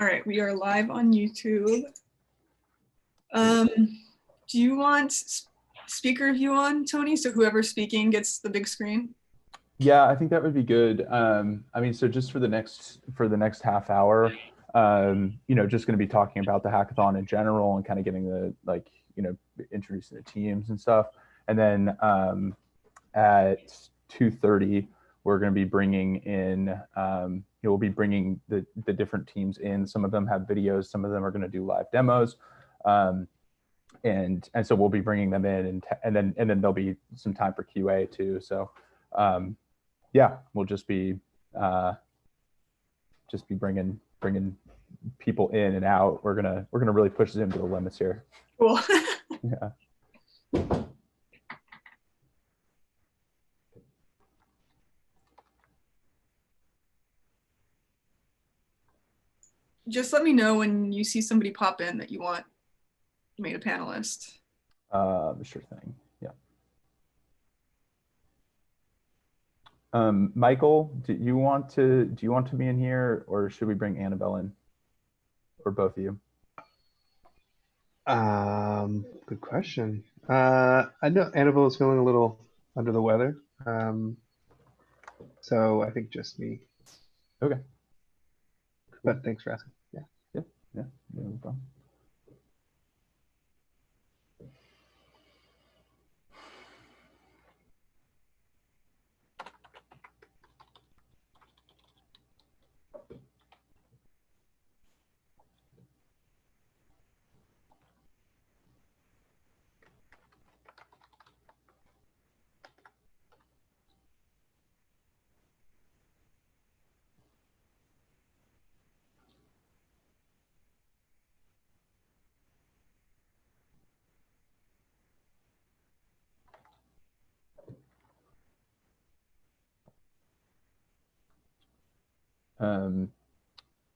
All right, we are live on YouTube. Do you want speaker view on, Tony? So whoever's speaking gets the big screen? Yeah, I think that would be good. I mean, so just for the next half hour, just going to be talking about the hackathon in general and kind of getting the introducing the teams and stuff. And then at 2:30, we're going to be bringing in, we'll be bringing the different teams in. Some of them have videos, some of them are going to do live demos. And so we'll be bringing them in, and then there'll be some time for QA too. So yeah, we'll just be bringing people in and out. We're gonna really push them to the limits here. Cool. Yeah. Just let me know when you see somebody pop in that you want made a panelist. Sure thing. Yeah. Michael, do you want to be in here, or should we bring Annabelle in, or both of you? Good question. I know Annabelle is feeling a little under the weather, so I think just me. Okay. Cool. But thanks for asking. Yeah, no problem.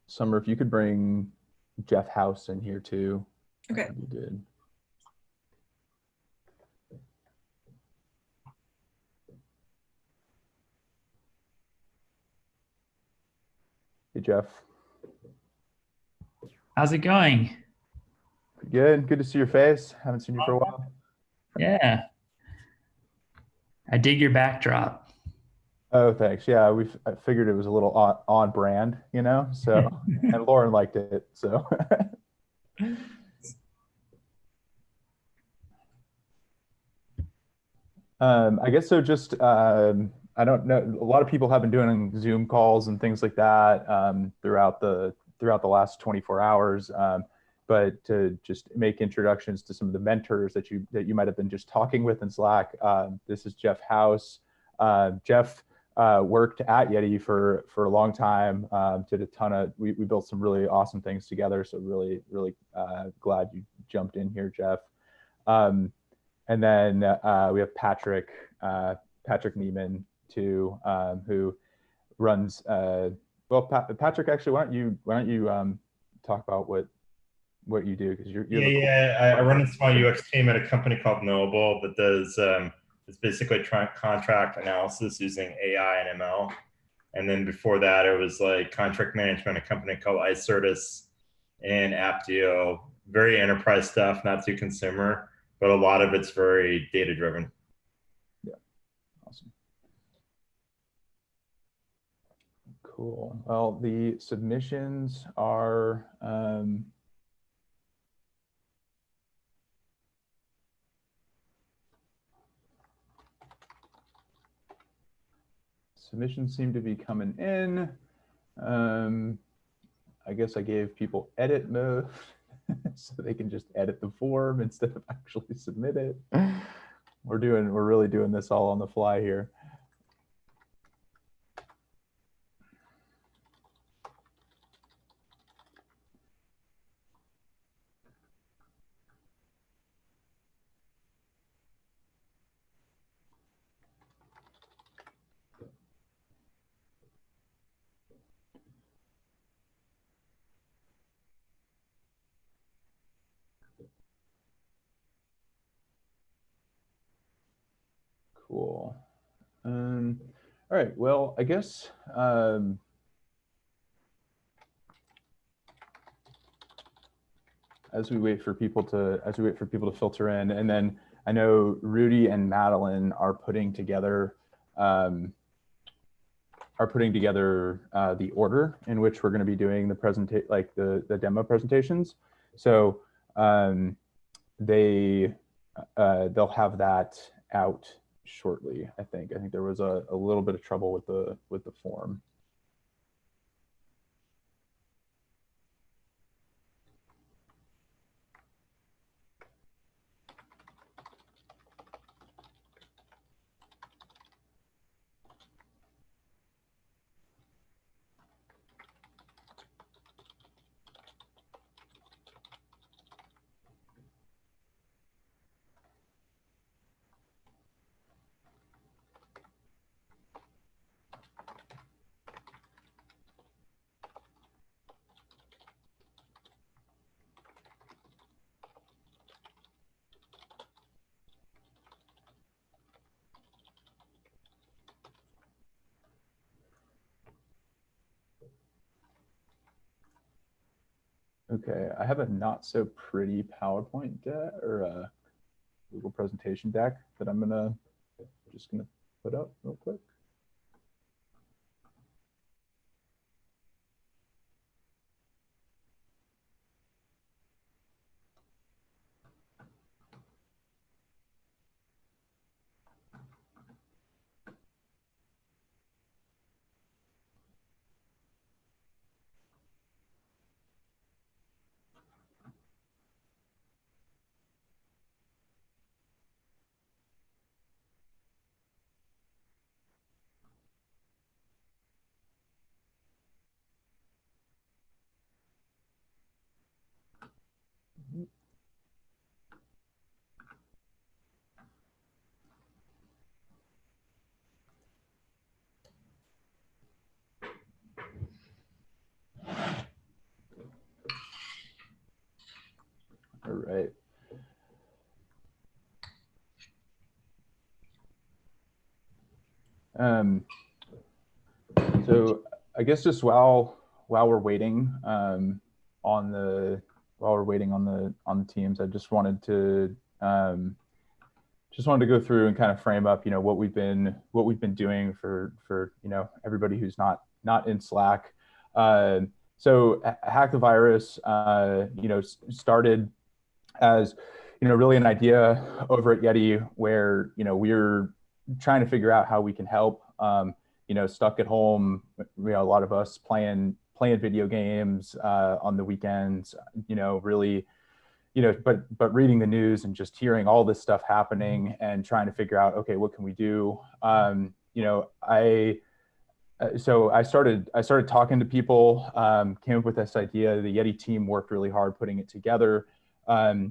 Summer, if you could bring Jeff House in here too. Okay. That'd be good. Hey, Jeff. How's it going? Good. Good to see your face. Haven't seen you for a while. Yeah. I dig your backdrop. Oh, thanks. Yeah, I figured it was a little on brand, so, and Lauren liked it, so. I guess so. Just I don't know. A lot of people have been doing Zoom calls and things like that throughout the last 24 hours. But to just make introductions to some of the mentors that you might have been just talking with in Slack. This is Jeff House. Jeff worked at Yeti for a long time. Did a ton of we built some really awesome things together. So really glad you jumped in here, Jeff. And then we have Patrick Neeman too, who runs. Patrick, actually, why don't you talk about what you do, because I run a small UX team at a company called Knowable that does it's basically contract analysis using AI and ML. And then before that, it was like contract management, a company called iCertis and Apptio. Very enterprise stuff, not too consumer, but a lot of it's very data driven. Yeah, awesome. Cool. Well, the submissions are submissions seem to be coming in. I guess I gave people edit mode so they can just edit the form instead of actually submit it. We're really doing this all on the fly here. Cool. All right. Well, I guess as we wait for people to filter in, and then I know Rudy and Madeline are putting together the order in which we're going to be doing the demo presentations. So they'll have that out shortly. I think there was a little bit of trouble with the form. Okay, I have a not so pretty PowerPoint deck or a Google presentation deck that I'm just gonna put up real quick. All right. So I guess just while we're waiting on the teams, I just wanted to go through and kind of frame up, what we've been doing for everybody who's not in Slack. So Hack the Virus, started as really an idea over at Yeti where we're trying to figure out how we can help. Stuck at home, a lot of us playing video games on the weekends. Really, but reading the news and just hearing all this stuff happening and trying to figure out, okay, what can we do? So I started talking to people, came up with this idea. The Yeti team worked really hard putting it together. Dr.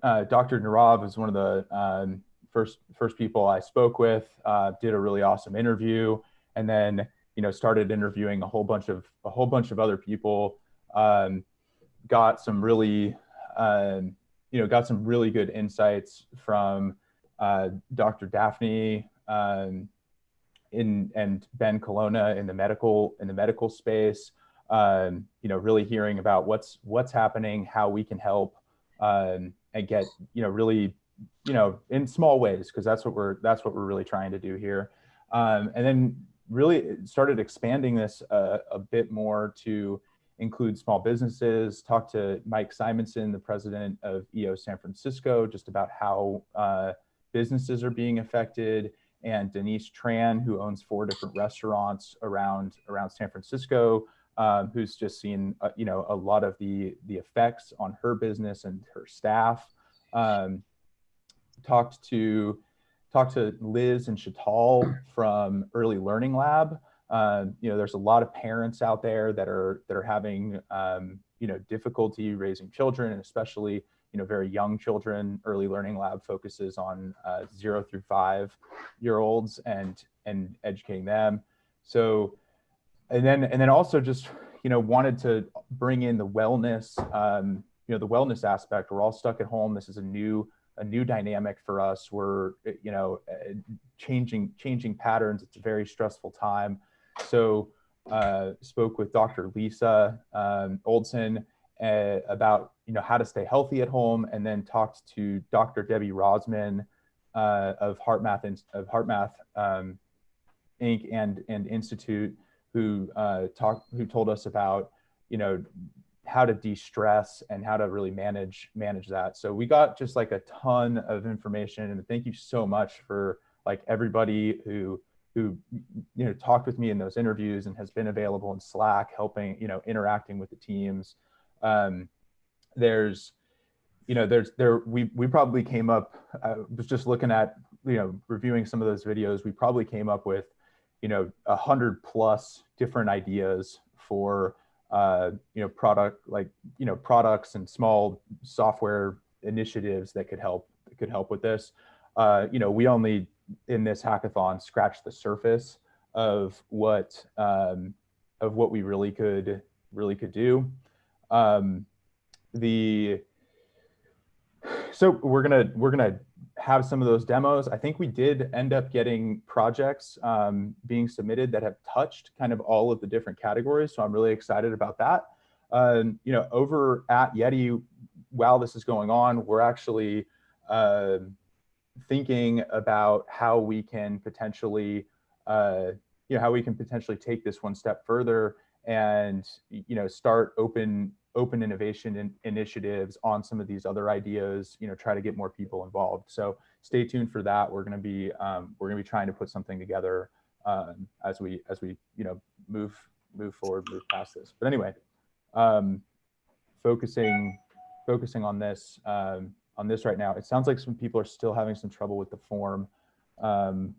Neerav was one of the first people I spoke with, did a really awesome interview, and then started interviewing a whole bunch of other people. Got some really good insights from Dr. Daphne and Ben Colonna in the medical space. Really hearing about what's happening, how we can help, and get really in small ways, because that's what we're really trying to do here. And then really started expanding this a bit more to include small businesses. Talked to Mike Simonson, the president of EO San Francisco, just about how businesses are being affected, and Denise Tran, who owns 4 different restaurants around San Francisco, who's just seen a lot of the effects on her business and her staff. Talked to Liz and Chatal from Early Learning Lab. There's a lot of parents out there that are having difficulty raising children, and especially very young children. Early Learning Lab focuses on 0 through 5-year-olds and educating them. So, and then also just wanted to bring in the wellness, the wellness aspect. We're all stuck at home. This is a new a new dynamic for us. We're, changing patterns. It's a very stressful time. So spoke with Dr. Lisa Oldson about, how to stay healthy at home, and then talked to Dr. Debbie Rosman of HeartMath Inc. and Institute, who told us about, how to de-stress and how to really manage that. So we got just like a ton of information, and thank you so much for like everybody who talked with me in those interviews and has been available in Slack, helping, interacting with the teams. We probably came up, I was just looking at, reviewing some of those videos, we probably came up with, 100+ different ideas for, products and small software initiatives that could help with this. We only in this hackathon scratched the surface of what we really could do. So we're gonna have some of those demos. I think we did end up getting projects being submitted that have touched kind of all of the different categories. So I'm really excited about that. Over at Yeti, while this is going on, we're actually thinking about how we can potentially take this one step further and start open innovation initiatives on some of these other ideas, try to get more people involved. So stay tuned for that. We're going to be trying to put something together as we move forward, move past this. But anyway, focusing on this right now. It sounds like some people are still having some trouble with the form. I'm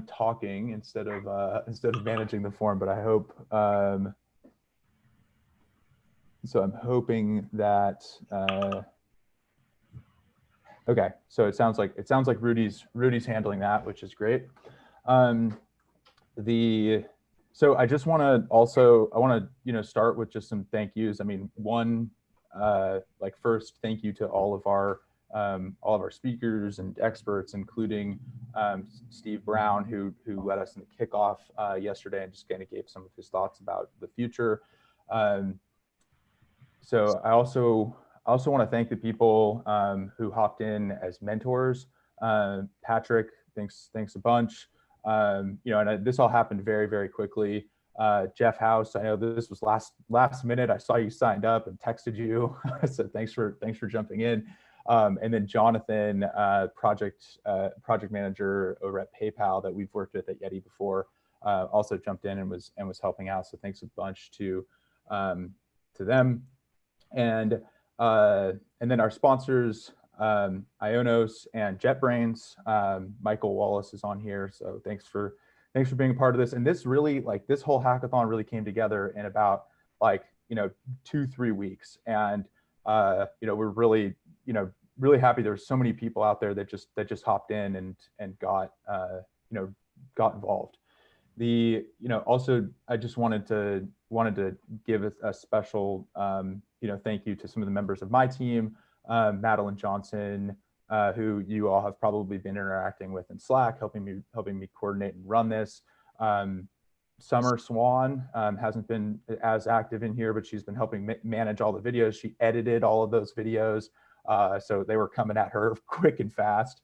talking instead of managing the form, but I hope. So I'm hoping that. Okay, so it sounds like Rudy's handling that, which is great. So I just want to start with just some thank yous. I mean, first, thank you to all of our speakers and experts, including Steve Brown, who led us in the kickoff yesterday and just kind of gave some of his thoughts about the future. So I also want to thank the people who hopped in as mentors. Patrick, thanks a bunch. And this all happened very, very quickly. Jeff House, I know this was last minute. I saw you signed up and texted you. So thanks for jumping in. And then Jonathan, project manager over at PayPal that we've worked with at Yeti before, also jumped in and was helping out. So thanks a bunch to them. And then our sponsors, Ionos and JetBrains. Michael Wallace is on here, so thanks for being a part of this. And this really, this whole hackathon really came together in about 2-3 weeks. And we're really happy there were so many people out there that just hopped in and got involved. Also, I just wanted to give a special thank you to some of the members of my team, Madeline Johnson, who you all have probably been interacting with in Slack, helping me coordinate and run this. Summer Swan hasn't been as active in here, but she's been helping manage all the videos. She edited all of those videos, so they were coming at her quick and fast.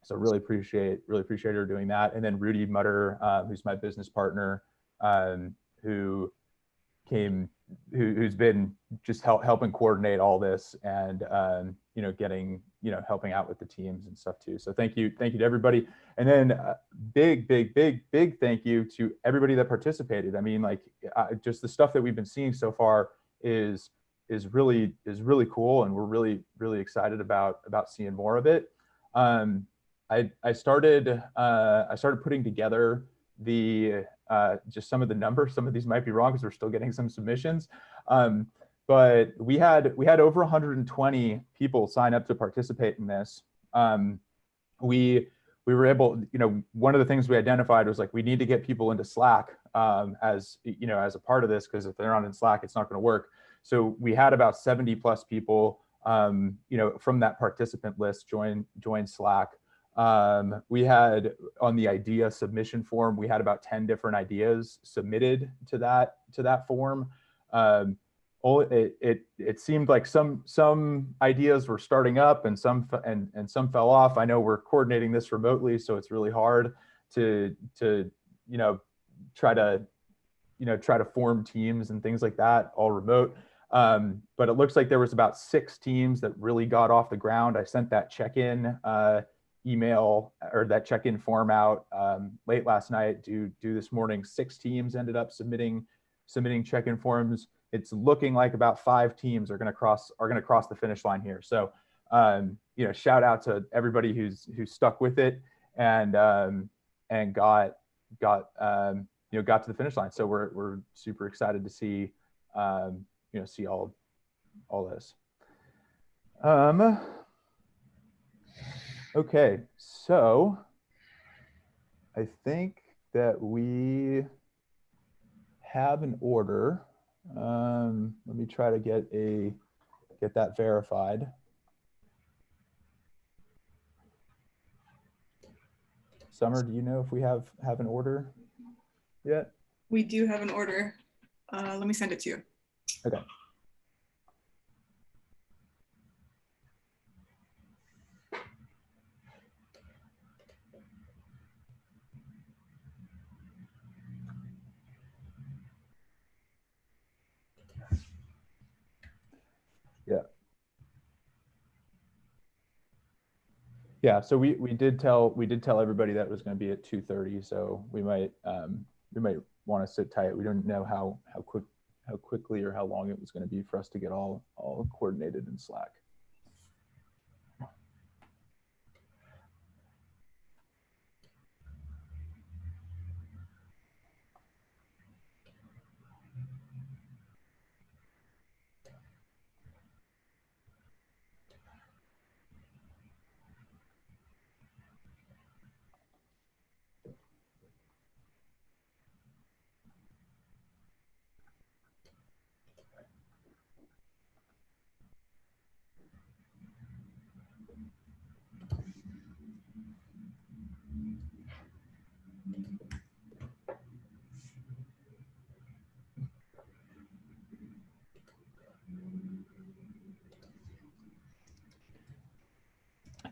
So really appreciate her doing that. And then Rudy Mutter, who's my business partner, who's been just helping coordinate all this and helping out with the teams and stuff too. So thank you to everybody. And then big thank you to everybody that participated. I mean, just the stuff that we've been seeing so far is really cool, and we're really excited about seeing more of it. I started putting together just some of the numbers. Some of these might be wrong because we're still getting some submissions. But we had over 120 people sign up to participate in this. We were able, one of the things we identified was we need to get people into Slack as a part of this, because if they're not in Slack, it's not going to work. So we had about 70 plus people, from that participant list join Slack. We had on the idea submission form, we had about 10 different ideas submitted to that form. It seemed like some ideas were starting up and some fell off. I know we're coordinating this remotely, so it's really hard to try to form teams and things like that, all remote. But it looks like there was about 6 teams that really got off the ground. I sent that check-in email or that check-in form out late last night. Due this morning, 6 teams ended up submitting check-in forms. It's looking like about 5 teams are going to cross the finish line here. So, shout out to everybody who's stuck with it and got to the finish line. So we're super excited to see see all this. Okay, so I think that we have an order. Let me try to get that verified. Summer, do you know if we have an order yet? We do have an order. Let me send it to you. Okay. Yeah, so we did tell everybody that it was going to be at 2:30, so we might want to sit tight. We don't know how quickly or how long it was going to be for us to get all coordinated in Slack.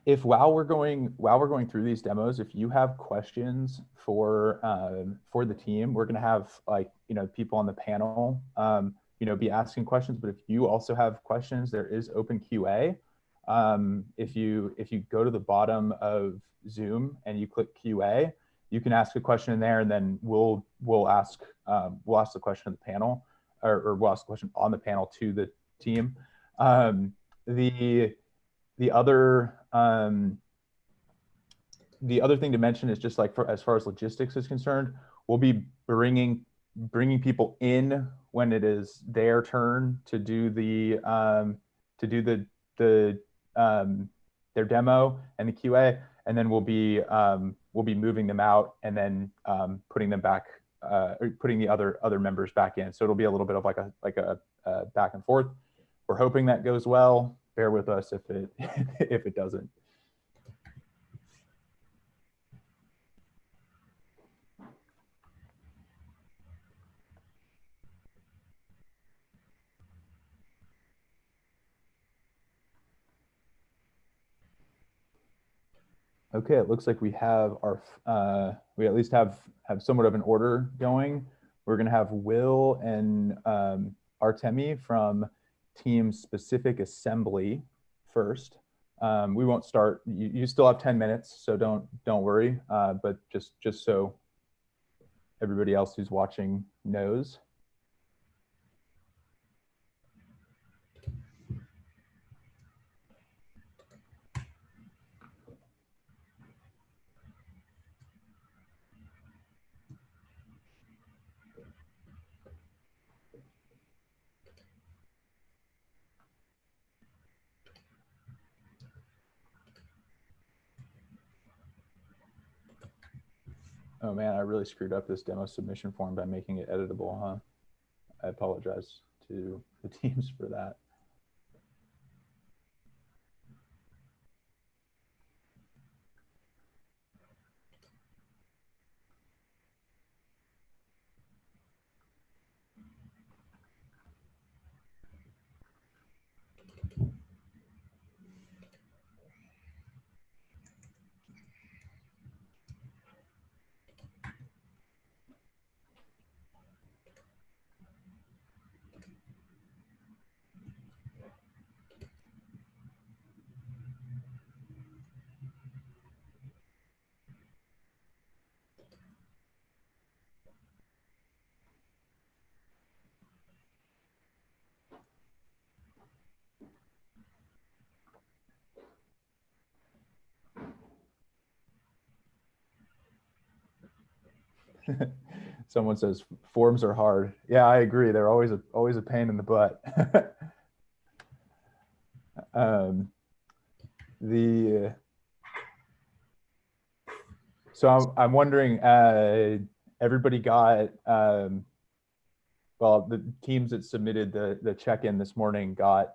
If while we're going through these demos, if you have questions for the team, we're going to have people on the panel be asking questions. But if you also have questions, there is open QA. If you go to the bottom of Zoom and you click QA, you can ask a question in there, and then we'll ask the question of the panel, or we'll ask the question on the panel to the team. The other thing to mention is just as far as logistics is concerned, we'll be bringing people in when it is their turn to do their demo and the QA, and then we'll be moving them out and then putting them back, or putting the other members back in. So it'll be a little bit of like a back and forth. We're hoping that goes well. Bear with us if it doesn't. Okay, it looks like we have we at least have somewhat of an order going. We're going to have Will and Artemi from Team Specific Assembly first. We won't start. You still have 10 minutes, so don't worry. But just so everybody else who's watching knows. Oh man, I really screwed up this demo submission form by making it editable, huh? I apologize to the teams for that. Someone says forms are hard. Yeah, I agree. They're always a pain in the butt. So I'm wondering, everybody got, well, the teams that submitted the check-in this morning got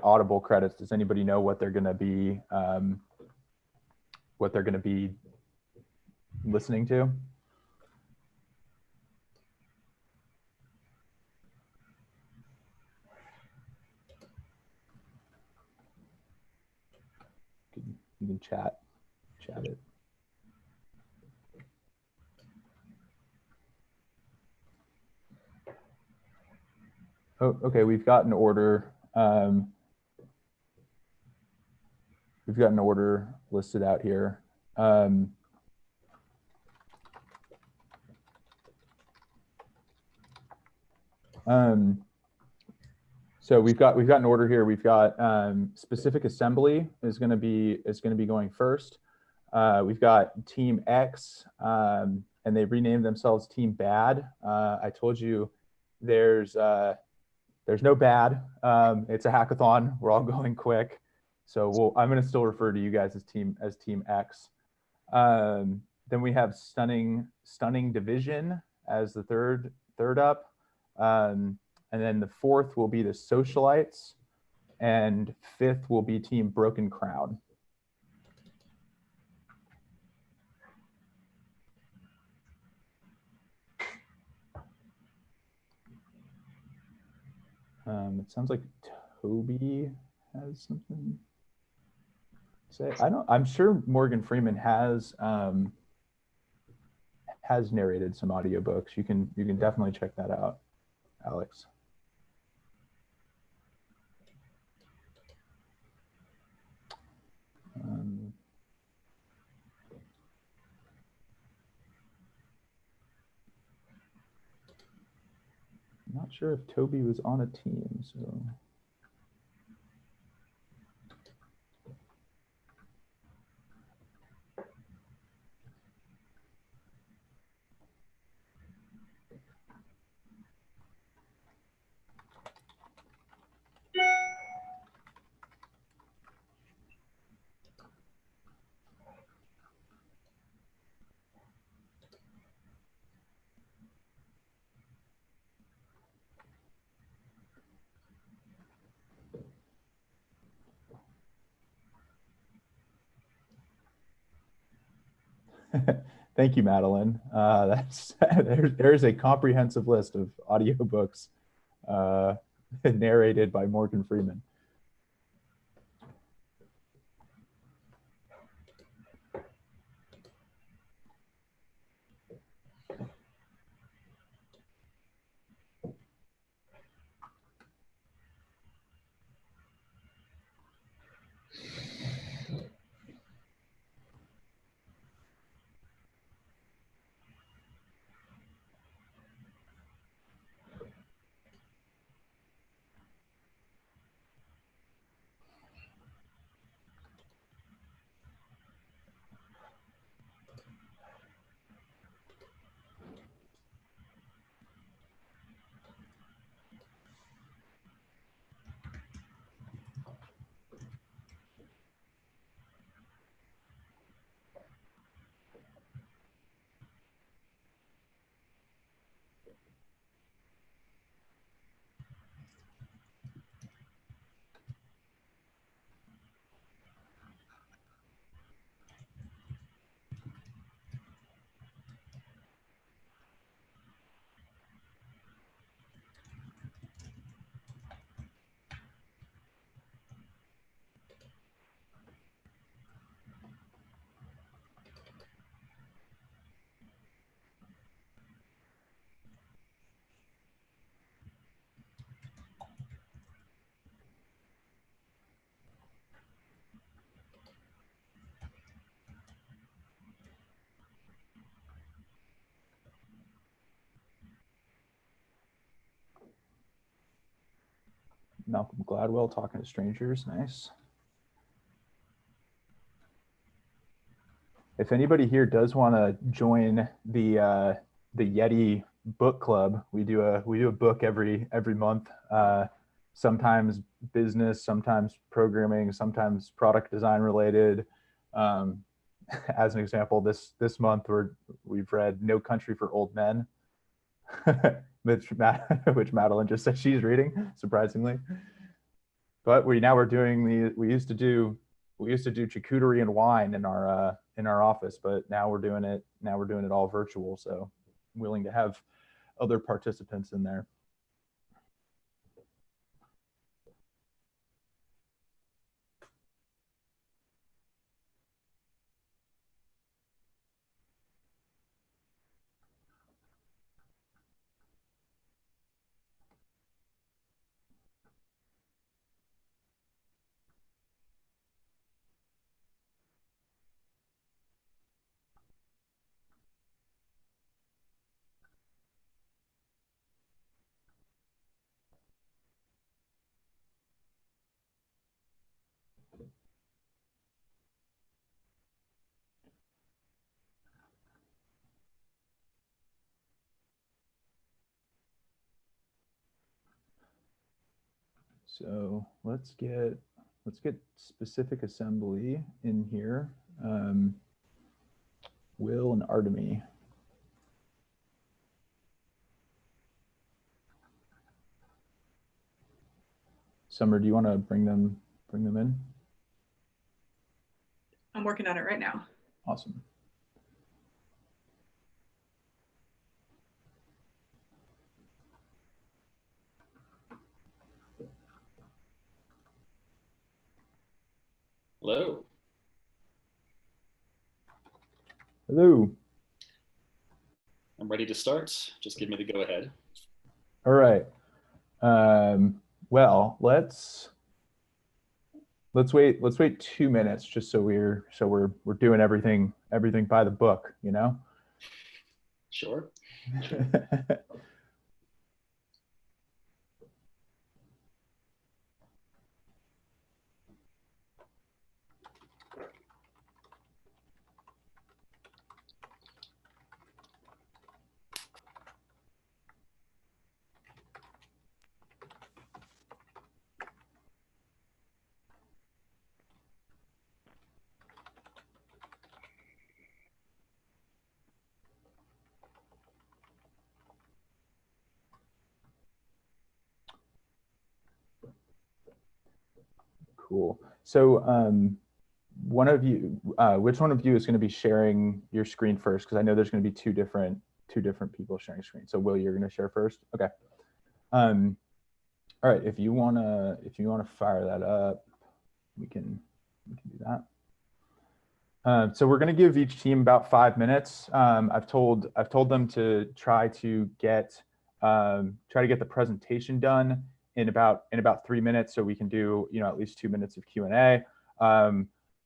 Audible credits. Does anybody know what they're going to be listening to? You can chat it. Oh, okay. We've got an order. We've got an order listed out here. So we've got an order here. We've got specific assembly is going to be going first. We've got Team X, and they renamed themselves Team Bad. I told you there's no bad. It's a hackathon. We're all going quick, so I'm going to still refer to you guys as Team X. Then we have Stunning Division as the third up. And then the fourth will be the Socialites, and fifth will be Team Broken Crown. It sounds like Toby has something to say. I'm sure Morgan Freeman has narrated some audiobooks. You can definitely check that out, Alex. I'm not sure if Toby was on a team, so. Thank you, Madeline. There's a comprehensive list of audiobooks narrated by Morgan Freeman. Malcolm Gladwell talking to strangers. Nice. If anybody here does want to join the Yeti book club, we do a book every month. Sometimes business, sometimes programming, sometimes product design related. As an example, this month we've read No Country for Old Men, which Madeline just said she's reading, surprisingly. But we used to do charcuterie and wine in our office, but now we're doing it all virtual. So I'm willing to have other participants in there. So let's get specific assembly in here. Will and Artemy. Summer, do you want to bring them in? I'm working on it right now. Awesome. Hello. Hello. I'm ready to start. Just give me the go ahead. All right. Well, let's wait 2 minutes just so we're doing everything by the book, you know? Sure. Cool. So one of you, which one of you is going to be sharing your screen first? Because I know there's going to be two different people sharing screen. So Will, you're going to share first. Okay. All right. If you wanna fire that up, we can do that. So we're going to give each team about 5 minutes. I've told them to try to get the presentation done in about 3 minutes, so we can do at least 2 minutes of Q&A.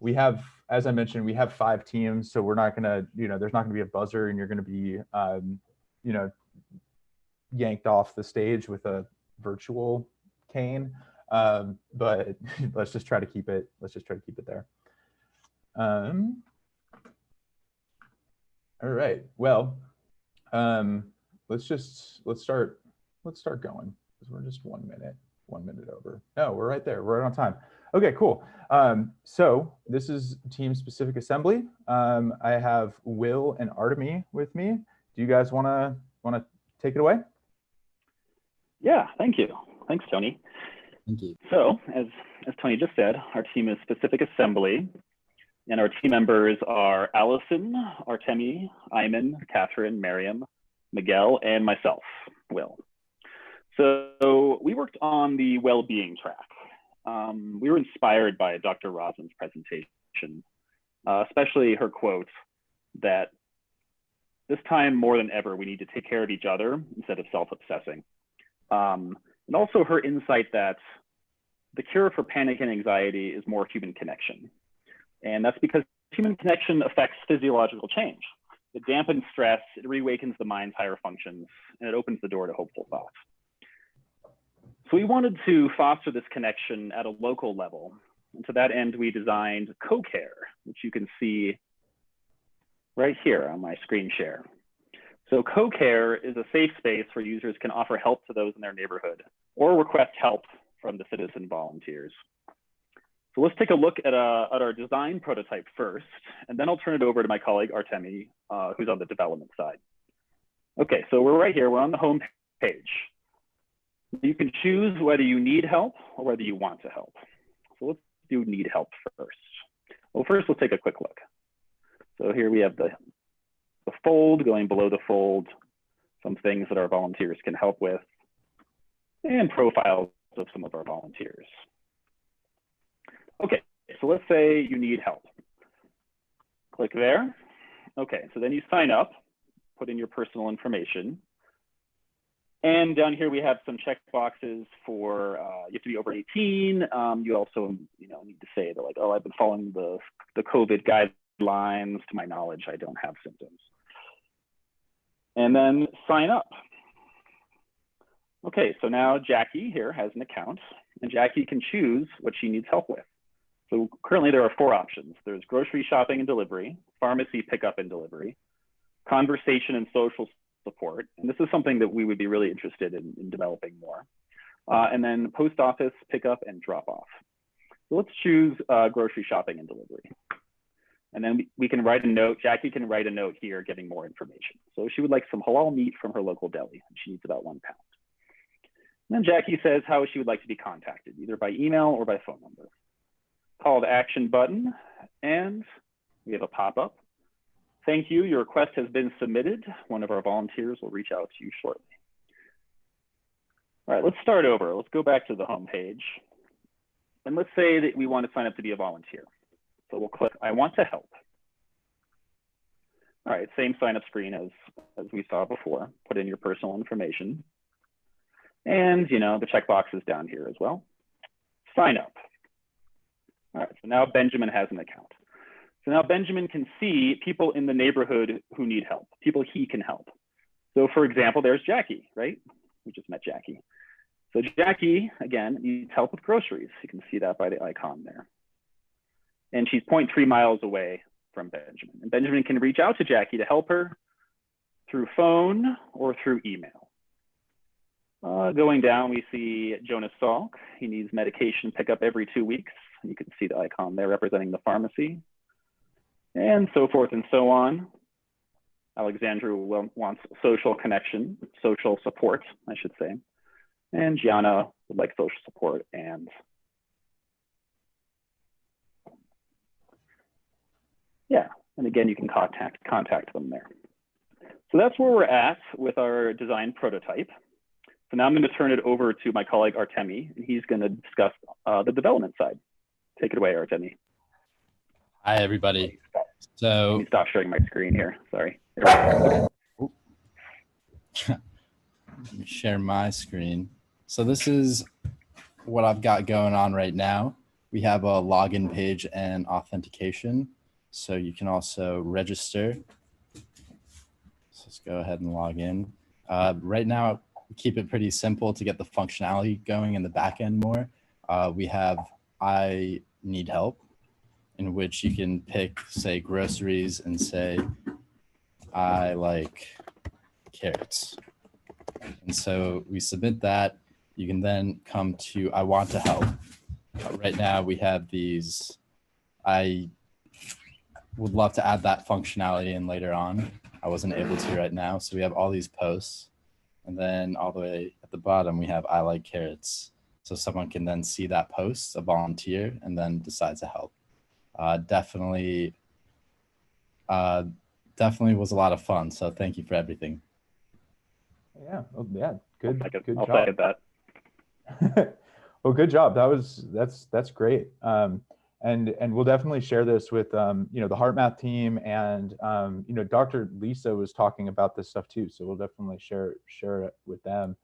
We have, as I mentioned, we have 5 teams, so we're not gonna there's not gonna be a buzzer, and you're gonna be yanked off the stage with a virtual cane. But let's just try to keep it there. All right. Well, let's start going, because we're just 1 minute over. No, we're right there. We're right on time. Okay, cool. So this is team specific assembly. I have Will and Artemy with me. Do you guys want to take it away? Yeah, thank you. Thanks, Tony. Thank you. So as Tony just said, our team is specific assembly, and our team members are Allison, Artemy, Ayman, Catherine, Miriam, Miguel, and myself, Will. So we worked on the well-being track. We were inspired by Dr. Rosin's presentation, especially her quote that this time more than ever, we need to take care of each other instead of self-obsessing. And also her insight that the cure for panic and anxiety is more human connection. And that's because human connection affects physiological change. It dampens stress, it reawakens the mind's higher functions, and it opens the door to hopeful thoughts. So we wanted to foster this connection at a local level. And to that end, we designed Co-Care, which you can see right here on my screen share. So Co-Care is a safe space where users can offer help to those in their neighborhood or request help from the citizen volunteers. So let's take a look at our design prototype first, and then I'll turn it over to my colleague Artemi, who's on the development side. Okay, so we're right here, we're on the home page. You can choose whether you need help or whether you want to help. So let's do need help first. Well, first let's take a quick look. So here we have the fold, going below the fold, some things that our volunteers can help with, and profiles of some of our volunteers. Okay, so let's say you need help. Click there. Okay, so then you sign up, put in your personal information. And down here we have some check boxes for, you have to be over 18. You also need to say that, like, oh, I've been following the COVID guidelines. To my knowledge, I don't have symptoms. And then sign up. Okay, so now Jackie here has an account, and Jackie can choose what she needs help with. So currently there are 4 options. There's grocery shopping and delivery, pharmacy pickup and delivery, conversation and social support. And this is something that we would be really interested in developing more. And then post office pickup and drop off. So let's choose grocery shopping and delivery. And then we can write a note. Jackie can write a note here giving more information. So she would like some halal meat from her local deli, and she needs about 1 pound. And then Jackie says how she would like to be contacted, either by email or by phone number. Call to action button, and we have a pop-up. Thank you, your request has been submitted. One of our volunteers will reach out to you shortly. All right, let's start over. Let's go back to the home page. And let's say that we want to sign up to be a volunteer. So we'll click, I want to help. All right, same sign up screen as we saw before. Put in your personal information. And the checkbox is down here as well. Sign up. All right, so now Benjamin has an account. So now Benjamin can see people in the neighborhood who need help, people he can help. So for example, there's Jackie, right? We just met Jackie. So Jackie, again, needs help with groceries. You can see that by the icon there. And she's 0.3 miles away from Benjamin. And Benjamin can reach out to Jackie to help her through phone or through email. Going down, we see Jonas Salk. He needs medication pickup every 2 weeks. You can see the icon there representing the pharmacy. And so forth and so on. Alexandra wants social connection, social support, I should say. And Gianna would like social support and yeah, and again, you can contact them there. So that's where we're at with our design prototype. So now I'm going to turn it over to my colleague Artemi, and he's going to discuss the development side. Take it away, Artemi. Hi, everybody. So let me stop sharing my screen here. Sorry. Let me share my screen. So this is what I've got going on right now. We have a login page and authentication. So you can also register. So let's go ahead and log in. Right now, we keep it pretty simple to get the functionality going in the back end more. We have I need help, in which you can pick, say, groceries and say, I like carrots. And so we submit that. You can then come to I want to help. Right now we have these. I would love to add that functionality in later on. I wasn't able to right now. So we have all these posts. And then all the way at the bottom, we have I like carrots. So someone can then see that post, a volunteer, and then decide to help. Definitely was a lot of fun. So thank you for everything. Yeah, well, yeah, good I'll job. second that. Well, good job. That's great. And we'll definitely share this with the HeartMath team, and Dr. Lisa was talking about this stuff too. So we'll definitely share it with them.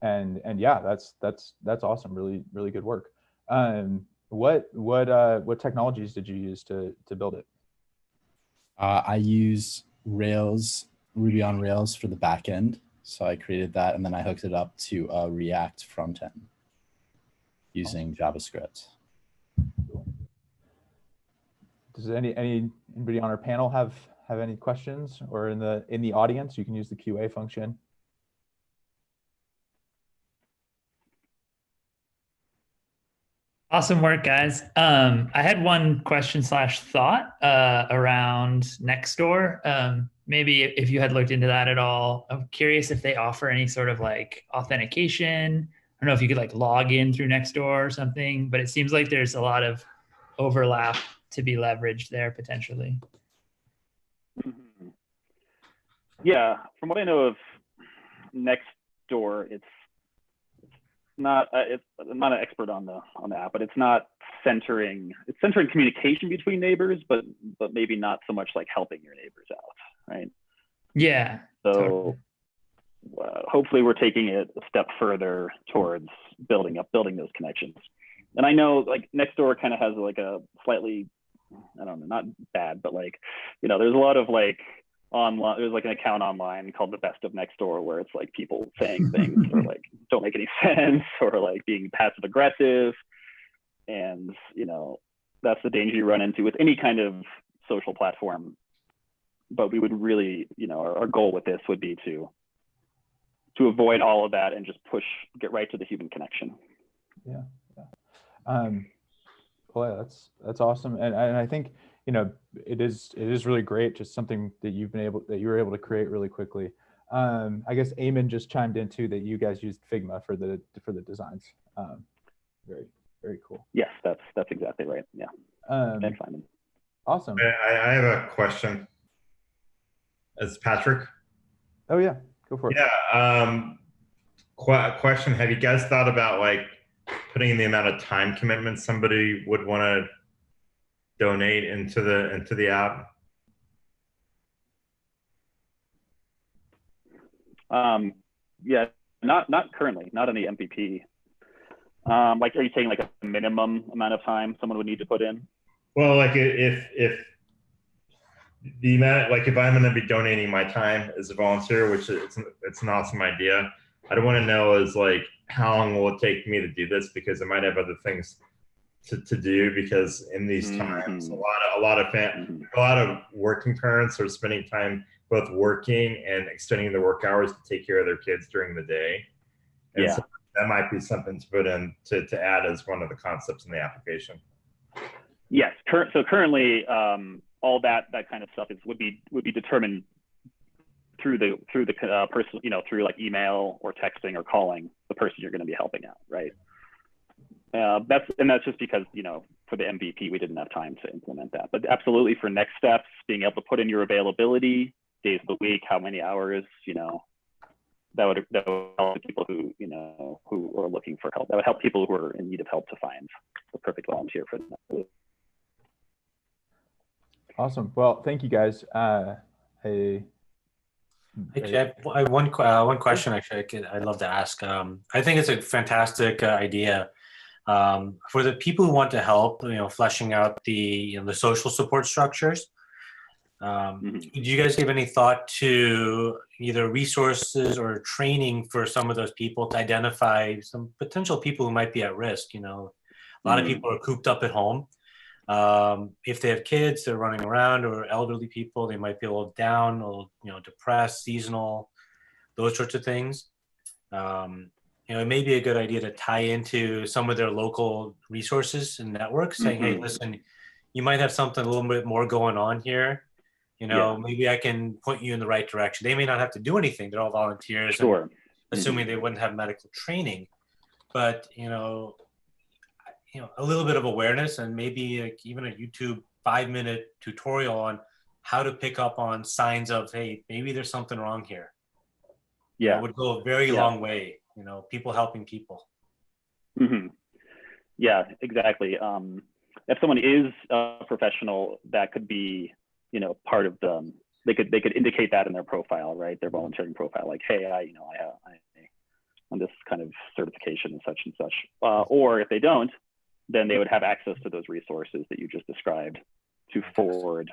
And yeah, that's awesome. Really good work. What technologies did you use to build it? I use Rails, Ruby on Rails for the back end. So I created that, and then I hooked it up to a React front end using JavaScript. Does anybody on our panel have any questions, or in the audience? You can use the QA function. Awesome work, guys. I had one question / thought around Nextdoor. Maybe if you had looked into that at all. I'm curious if they offer any sort of like authentication. I don't know if you could like log in through Nextdoor or something, but it seems like there's a lot of overlap to be leveraged there potentially. Mhm. Yeah, from what I know of Nextdoor, I'm not an expert on the app, but it's centering communication between neighbors, but maybe not so much like helping your neighbors out, right? Yeah. So Totally. Hopefully we're taking it a step further towards building those connections. And I know like Nextdoor kind of has like a slightly, I don't know, not bad, but like, there's a lot of like online, there's like an account online called the Best of Nextdoor where it's like people saying things or like don't make any sense or like being passive aggressive. And, that's the danger you run into with any kind of social platform. But we would really, our goal with this would be to avoid all of that and just get right to the human connection. Yeah. Well, yeah, that's awesome. And I think, it is really great. Just something that you were able to create really quickly. I guess Eamon just chimed in too that you guys used Figma for the designs. Very, very cool. Yes, that's exactly right. Yeah. Thanks, Simon. Awesome. I have a question. It's Patrick. Oh yeah, go for it. Yeah. Question: have you guys thought about like putting in the amount of time commitment somebody would want to donate into the app? Yeah, not currently, not on the MVP. Like, are you saying like a minimum amount of time someone would need to put in? Well, like if the amount, like if I'm going to be donating my time as a volunteer, which it's an awesome idea. I don't want to know is like how long will it take me to do this, because I might have other things to do, because in these times a lot of working parents are spending time both working and extending their work hours to take care of their kids during the day. And Yeah. so that might be something to put in to add as one of the concepts in the application. Yes. So currently, all that kind of stuff would be determined through the person, through like email or texting or calling the person you're going to be helping out, right? That's just because for the MVP we didn't have time to implement that. But absolutely, for next steps, being able to put in your availability, days of the week, how many hours, that would help people who who are looking for help. That would help people who are in need of help to find the perfect volunteer for them. Awesome. Well, thank you guys. Actually, I have one question. Actually, I'd love to ask. I think it's a fantastic idea for the people who want to help. Fleshing out the the social support structures. Do you guys give any thought to either resources or training for some of those people to identify some potential people who might be at risk? A lot of people are cooped up at home. If they have kids, they're running around, or elderly people, they might be a little down, or depressed, seasonal, those sorts of things. It may be a good idea to tie into some of their local resources and networks, saying, "Hey, listen, you might have something a little bit more going on here. Maybe I can point you in the right direction." They may not have to do anything; they're all volunteers, sure. Assuming they wouldn't have medical training, but a little bit of awareness, and maybe like even a YouTube 5-minute tutorial on how to pick up on signs of, hey, maybe there's something wrong here. Yeah. It would go a very long way, people helping people. Yeah, exactly. If someone is a professional, that could be, part of they could indicate that in their profile, right? Their volunteering profile, like, hey, I on this kind of certification and such. Or if they don't, then they would have access to those resources that you just described to forward,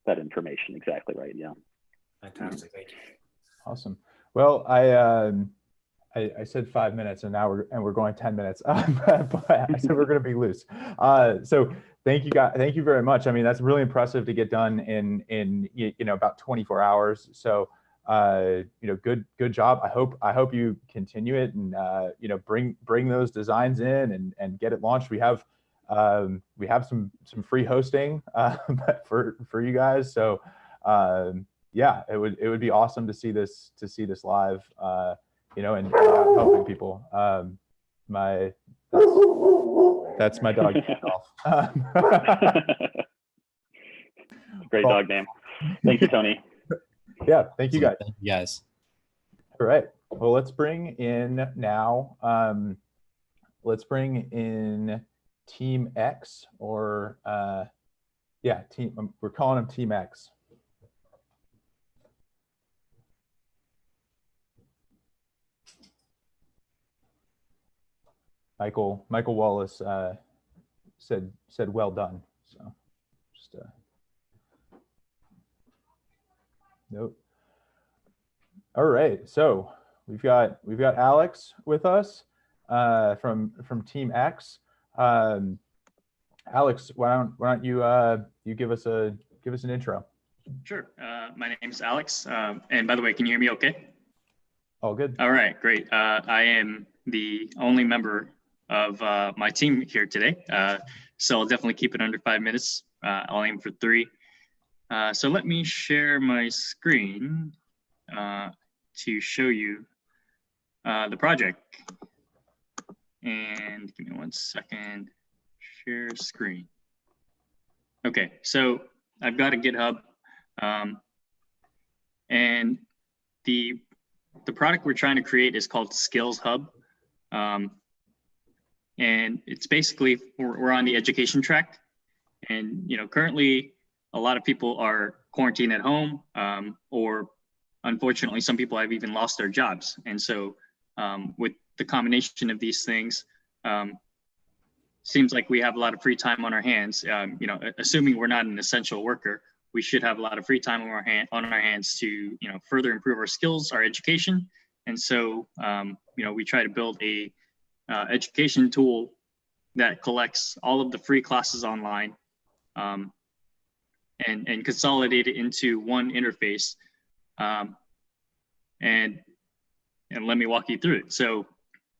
that information. Exactly right. Yeah. Fantastic. Thank you. Awesome. Well, I said 5 minutes, and now we're going 10 minutes. But I said we're going to be loose. So thank you guys. Thank you very much. I mean, that's really impressive to get done in about 24 hours. So good job. I hope you continue it and bring those designs in and get it launched. We have some free hosting for you guys. So yeah, it would be awesome to see this live. And helping people. That's my dog. Great dog name. Thank you, Tony. Yeah, thank you guys. Thank you guys. All right. Well, let's bring in now. Let's bring in Team X, or team. We're calling them Team X. Michael Wallace said well done. So just nope. All right, so we've got Alex with us from Team X. Alex, why don't you give us an intro? Sure. My name is Alex, and by the way, can you hear me okay? All good. All right, great. I am the only member of my team here today, so I'll definitely keep it under 5 minutes. I'll aim for 3. So let me share my screen to show you the project. And give me 1 second. Share screen. Okay, so I've got a GitHub, and the product we're trying to create is called Skills Hub. And it's basically, we're on the education track. And, currently a lot of people are quarantined at home, or unfortunately, some people have even lost their jobs. And so with the combination of these things, seems like we have a lot of free time on our hands. Assuming we're not an essential worker, we should have a lot of free time on our hands to, further improve our skills, our education. And so, we try to build a education tool that collects all of the free classes online and consolidate it into one interface. And let me walk you through it. So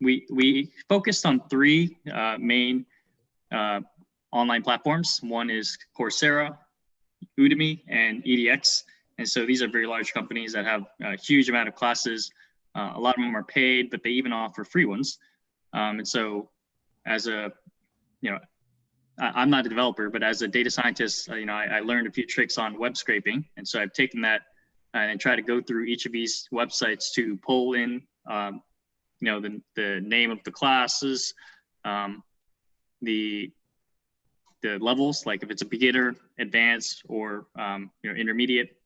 we focused on 3 main online platforms. One is Coursera, Udemy, and edX. And so these are very large companies that have a huge amount of classes. A lot of them are paid, but they even offer free ones. And so as I'm not a developer, but as a data scientist, I learned a few tricks on web scraping. And so I've taken that and try to go through each of these websites to pull in, the name of the classes, the levels, like if it's a beginner, advanced, or intermediate,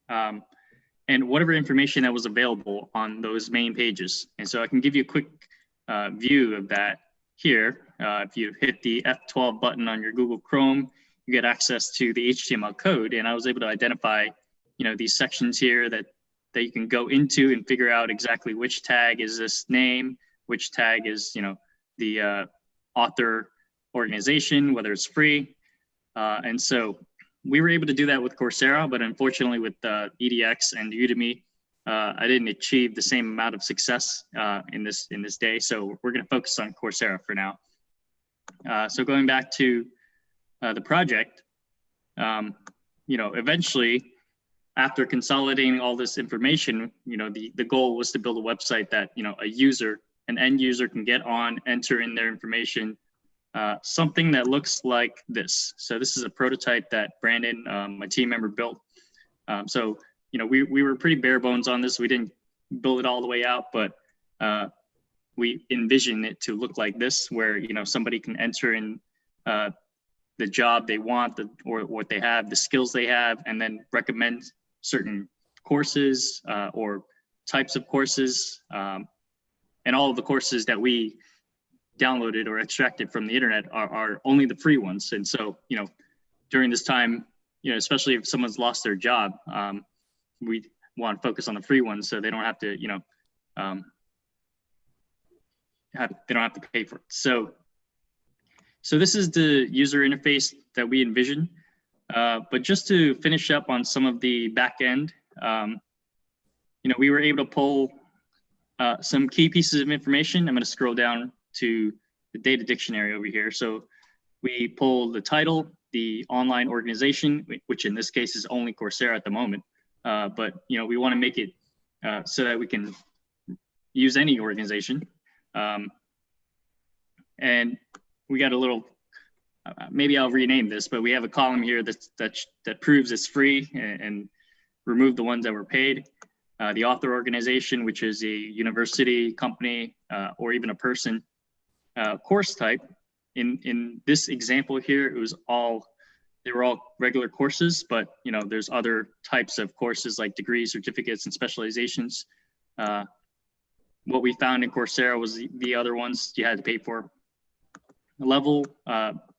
and whatever information that was available on those main pages. And so I can give you a quick view of that here. If you hit the F12 button on your Google Chrome, you get access to the HTML code. And I was able to identify, these sections here that you can go into and figure out exactly which tag is this name, which tag is, the author organization, whether it's free. And so we were able to do that with Coursera, but unfortunately with edX and Udemy, I didn't achieve the same amount of success in this day. So we're going to focus on Coursera for now. So going back to the project, eventually, after consolidating all this information, the goal was to build a website that an end user can get on, enter in their information, something that looks like this. So this is a prototype that Brandon, my team member, built. So we were pretty bare bones on this. We didn't build it all the way out, but we envision it to look like this, where somebody can enter in the job they want, or what they have, the skills they have, and then recommend certain courses or types of courses, and all of the courses that we downloaded or extracted from the internet are only the free ones. And so during this time, especially if someone's lost their job, want to focus on the free ones, so they don't have to, they don't have to pay for it. So this is the user interface that we envision. But just to finish up on some of the back end, we were able to pull some key pieces of information. I'm going to scroll down to the data dictionary over here. So we pulled the title, the online organization, which in this case is only Coursera at the moment. But we want to make it so that we can use any organization. And we got a little, maybe I'll rename this, but we have a column here that proves it's free and remove the ones that were paid. The author organization, which is a university, company, or even a person. Course type. In this example here, they were all regular courses, but there's other types of courses like degrees, certificates, and specializations. What we found in Coursera was the other ones you had to pay for. Level,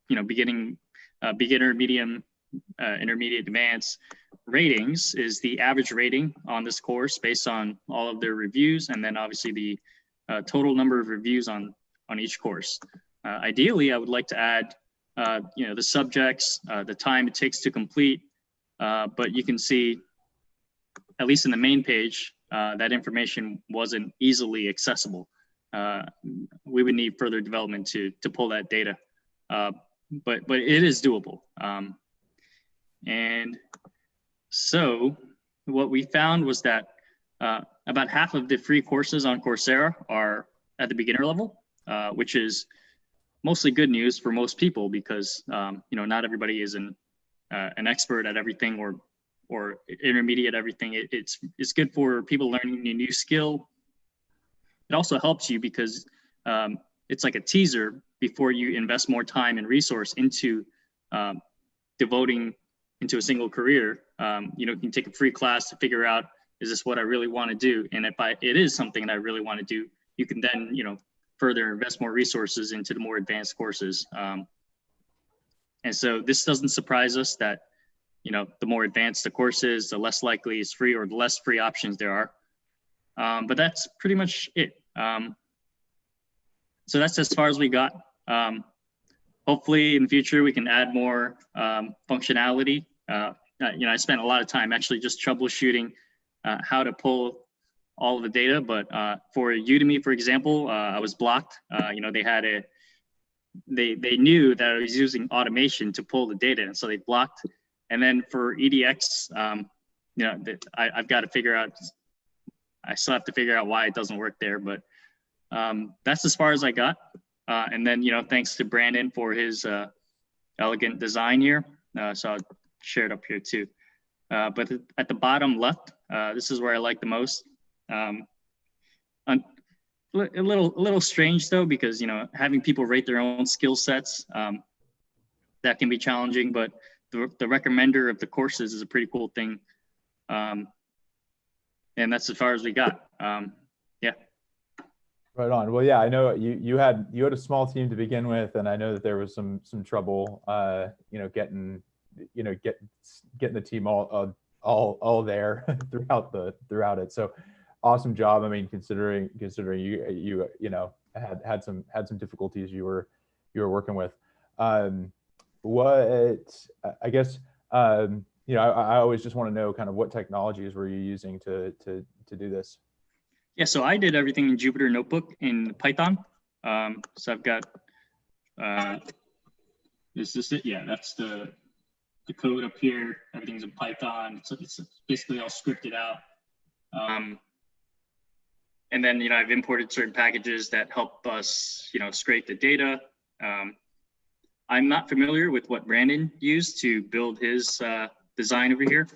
beginner, medium, intermediate, advanced. Ratings is the average rating on this course based on all of their reviews, and then obviously the total number of reviews on each course. Ideally, I would like to add, the subjects, the time it takes to complete, but you can see, at least in the main page, that information wasn't easily accessible. We would need further development to pull that data, but it is doable. And so what we found was that about half of the free courses on Coursera are at the beginner level, which is mostly good news for most people because not everybody is an expert at everything or intermediate at everything. It's good for people learning a new skill. It also helps you because it's like a teaser before you invest more time and resource into devoting into a single career. You can take a free class to figure out, is this what I really want to do? And if it is something that I really want to do, you can then, further invest more resources into the more advanced courses. And so this doesn't surprise us that, the more advanced the course is, the less likely it's free or the less free options there are. But that's pretty much it. So that's as far as we got. Hopefully in the future, we can add more functionality. I spent a lot of time actually just troubleshooting how to pull all of the data, but for Udemy, for example, I was blocked. They had they knew that I was using automation to pull the data, and so they blocked. And then for EDX, I've got to figure out. I still have to figure out why it doesn't work there, but that's as far as I got. And then thanks to Brandon for his elegant design here. So I'll share it up here too. But at the bottom left, this is where I like the most. A little strange though, because having people rate their own skill sets, that can be challenging, but the recommender of the courses is a pretty cool thing. And that's as far as we got. Yeah. Right on. Well, yeah, I know you had a small team to begin with, and I know that there was some trouble, getting the team all there throughout it. So awesome job. I mean, considering you had some difficulties you were working with. I guess I always just want to know kind of what technologies were you using to do this? Yeah, so I did everything in Jupyter Notebook in Python. So I've got is this it? Yeah, that's the code up here. Everything's in Python. So it's basically all scripted out. And then I've imported certain packages that help us scrape the data. I'm not familiar with what Brandon used to build his design over here,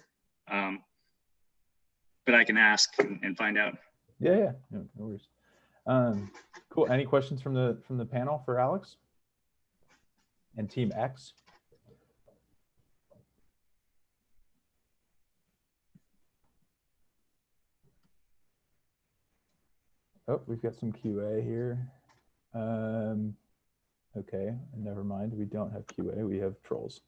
but I can ask and find out. Yeah, no worries. Cool. Any questions from the panel for Alex and Team X? Oh, we've got some QA here. Okay, never mind. We don't have QA. We have trolls.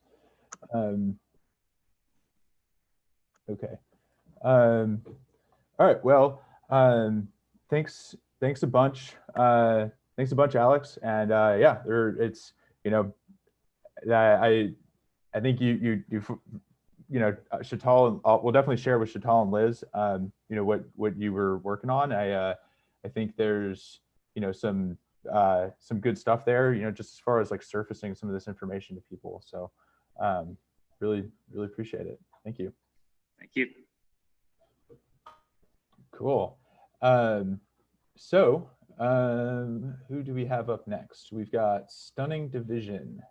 Okay. All right. Well, thanks a bunch. Thanks a bunch, Alex. And yeah, it's you know, I think Shatal. We'll definitely share with Shatal and Liz. What you were working on. I think there's some good stuff there. Just as far as like surfacing some of this information to people. So really appreciate it. Thank you. Thank you. Cool. Who do we have up next? We've got Stunning Division,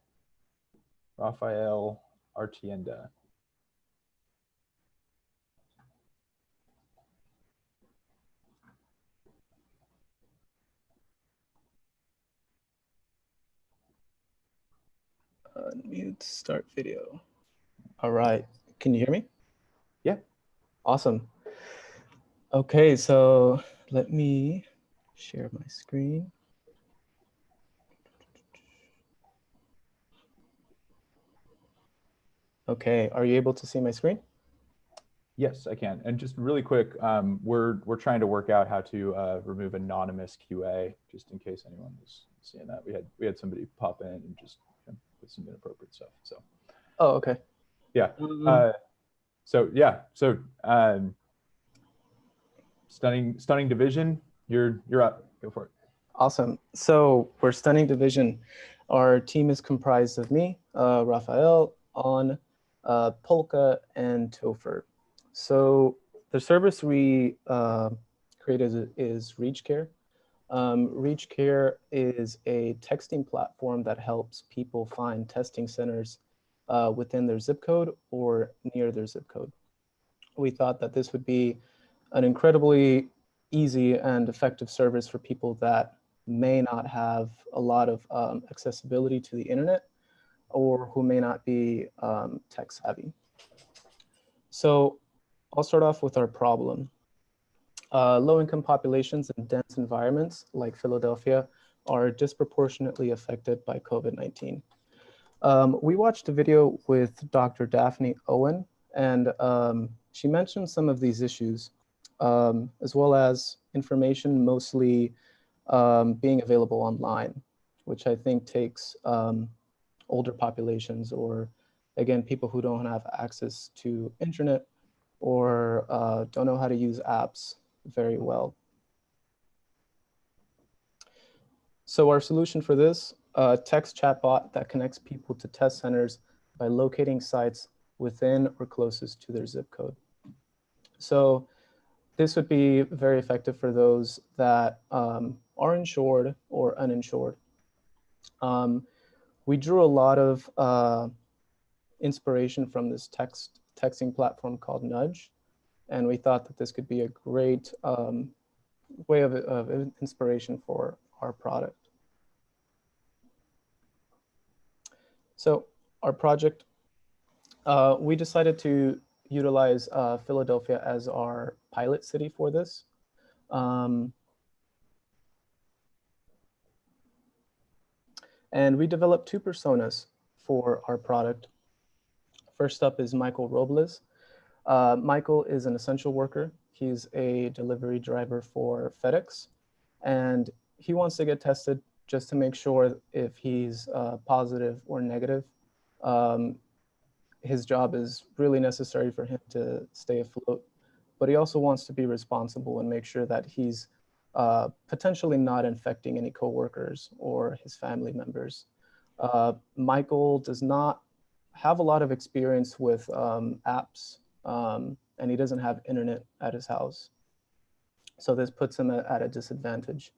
Rafael Artienda. Unmute, start video. All right, can you hear me? Yeah. Awesome. Okay, so let me share my screen. Okay, are you able to see my screen? Yes, I can. And just really quick, we're trying to work out how to remove anonymous QA, just in case anyone was seeing that. We had somebody pop in and just put some inappropriate stuff. So. Oh, okay. Yeah. Stunning Division. You're up. Go for it. Awesome. So for Stunning Division, our team is comprised of me, Rafael, On, Polka, and Topher. So the service we created is ReachCare. ReachCare is a texting platform that helps people find testing centers within their zip code or near their zip code. We thought that this would be an incredibly easy and effective service for people that may not have a lot of accessibility to the internet or who may not be tech savvy. So I'll start off with our problem. Low-income populations in dense environments like Philadelphia are disproportionately affected by COVID-19. We watched a video with Dr. Daphne Owen, and she mentioned some of these issues, as well as information mostly being available online, which I think takes older populations or, again, people who don't have access to internet or don't know how to use apps very well. So our solution for this, a text chatbot that connects people to test centers by locating sites within or closest to their zip code. So this would be very effective for those that are insured or uninsured. We drew a lot of inspiration from this texting platform called Nudge, and we thought that this could be a great way of inspiration for our product. So our project, we decided to utilize Philadelphia as our pilot city for this. And we developed two personas for our product. First up is Michael Robles. Michael is an essential worker. He's a delivery driver for FedEx, and he wants to get tested just to make sure if he's positive or negative. His job is really necessary for him to stay afloat, but he also wants to be responsible and make sure that he's potentially not infecting any coworkers or his family members. Michael does not have a lot of experience with apps, and he doesn't have internet at his house. So this puts him at a disadvantage.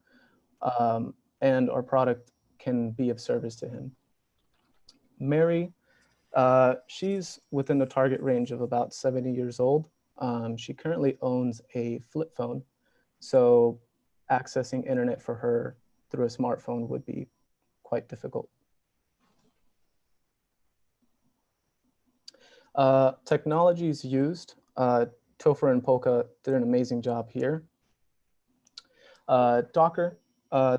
And our product can be of service to him. Mary, she's within the target range of about 70 years old. She currently owns a flip phone, so accessing internet for her through a smartphone would be quite difficult. Technologies used, Topher and Polka did an amazing job here. Docker,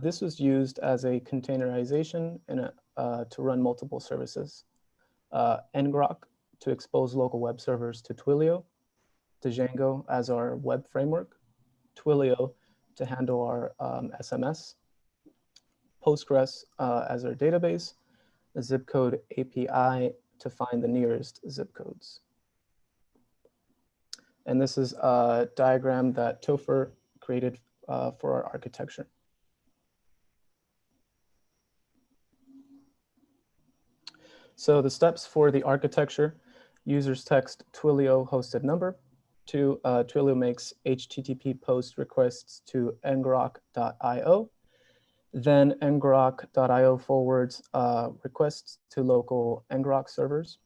this was used as a containerization and to run multiple services. Ngrok to expose local web servers to Twilio, Django as our web framework, Twilio to handle our SMS, Postgres as our database, the zip code API to find the nearest zip codes. And this is a diagram that Topher created for our architecture. So the steps for the architecture: users text Twilio hosted number. Twilio makes HTTP post requests to ngrok.io. Then ngrok.io forwards requests to local ngrok servers.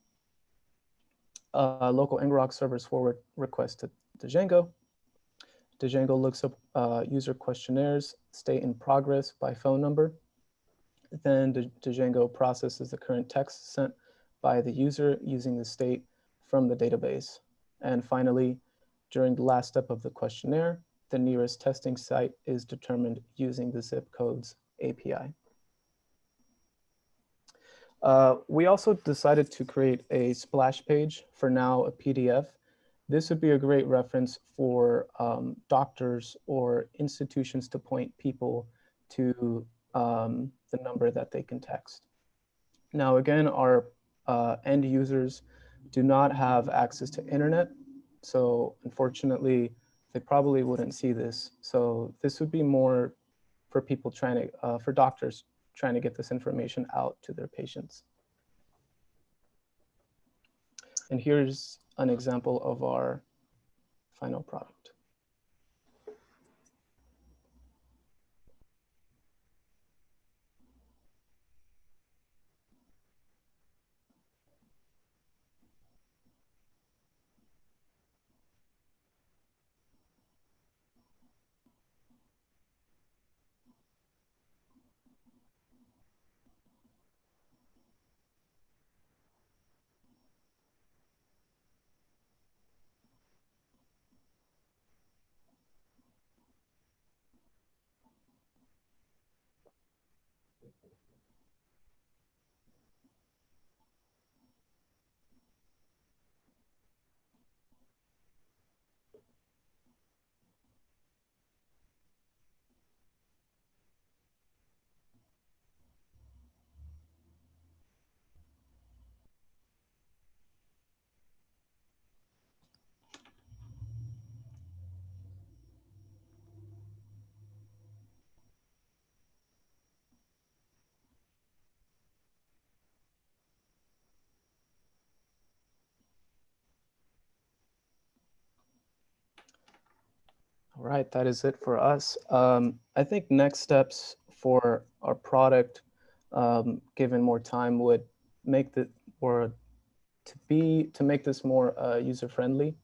Local ngrok servers forward requests to Django. Django looks up user questionnaires, state in progress by phone number. Then Django processes the current text sent by the user using the state from the database. And finally, during the last step of the questionnaire, the nearest testing site is determined using the zip codes API. We also decided to create a splash page, for now a PDF. This would be a great reference for doctors or institutions to point people to the number that they can text. Now, again, our end users do not have access to internet. So unfortunately, they probably wouldn't see this. So this would be more for people trying to, for doctors trying to get this information out to their patients. And here's an example of our final product. All right, that is it for us. I think next steps for our product, given more time, would make the to make this more user friendly.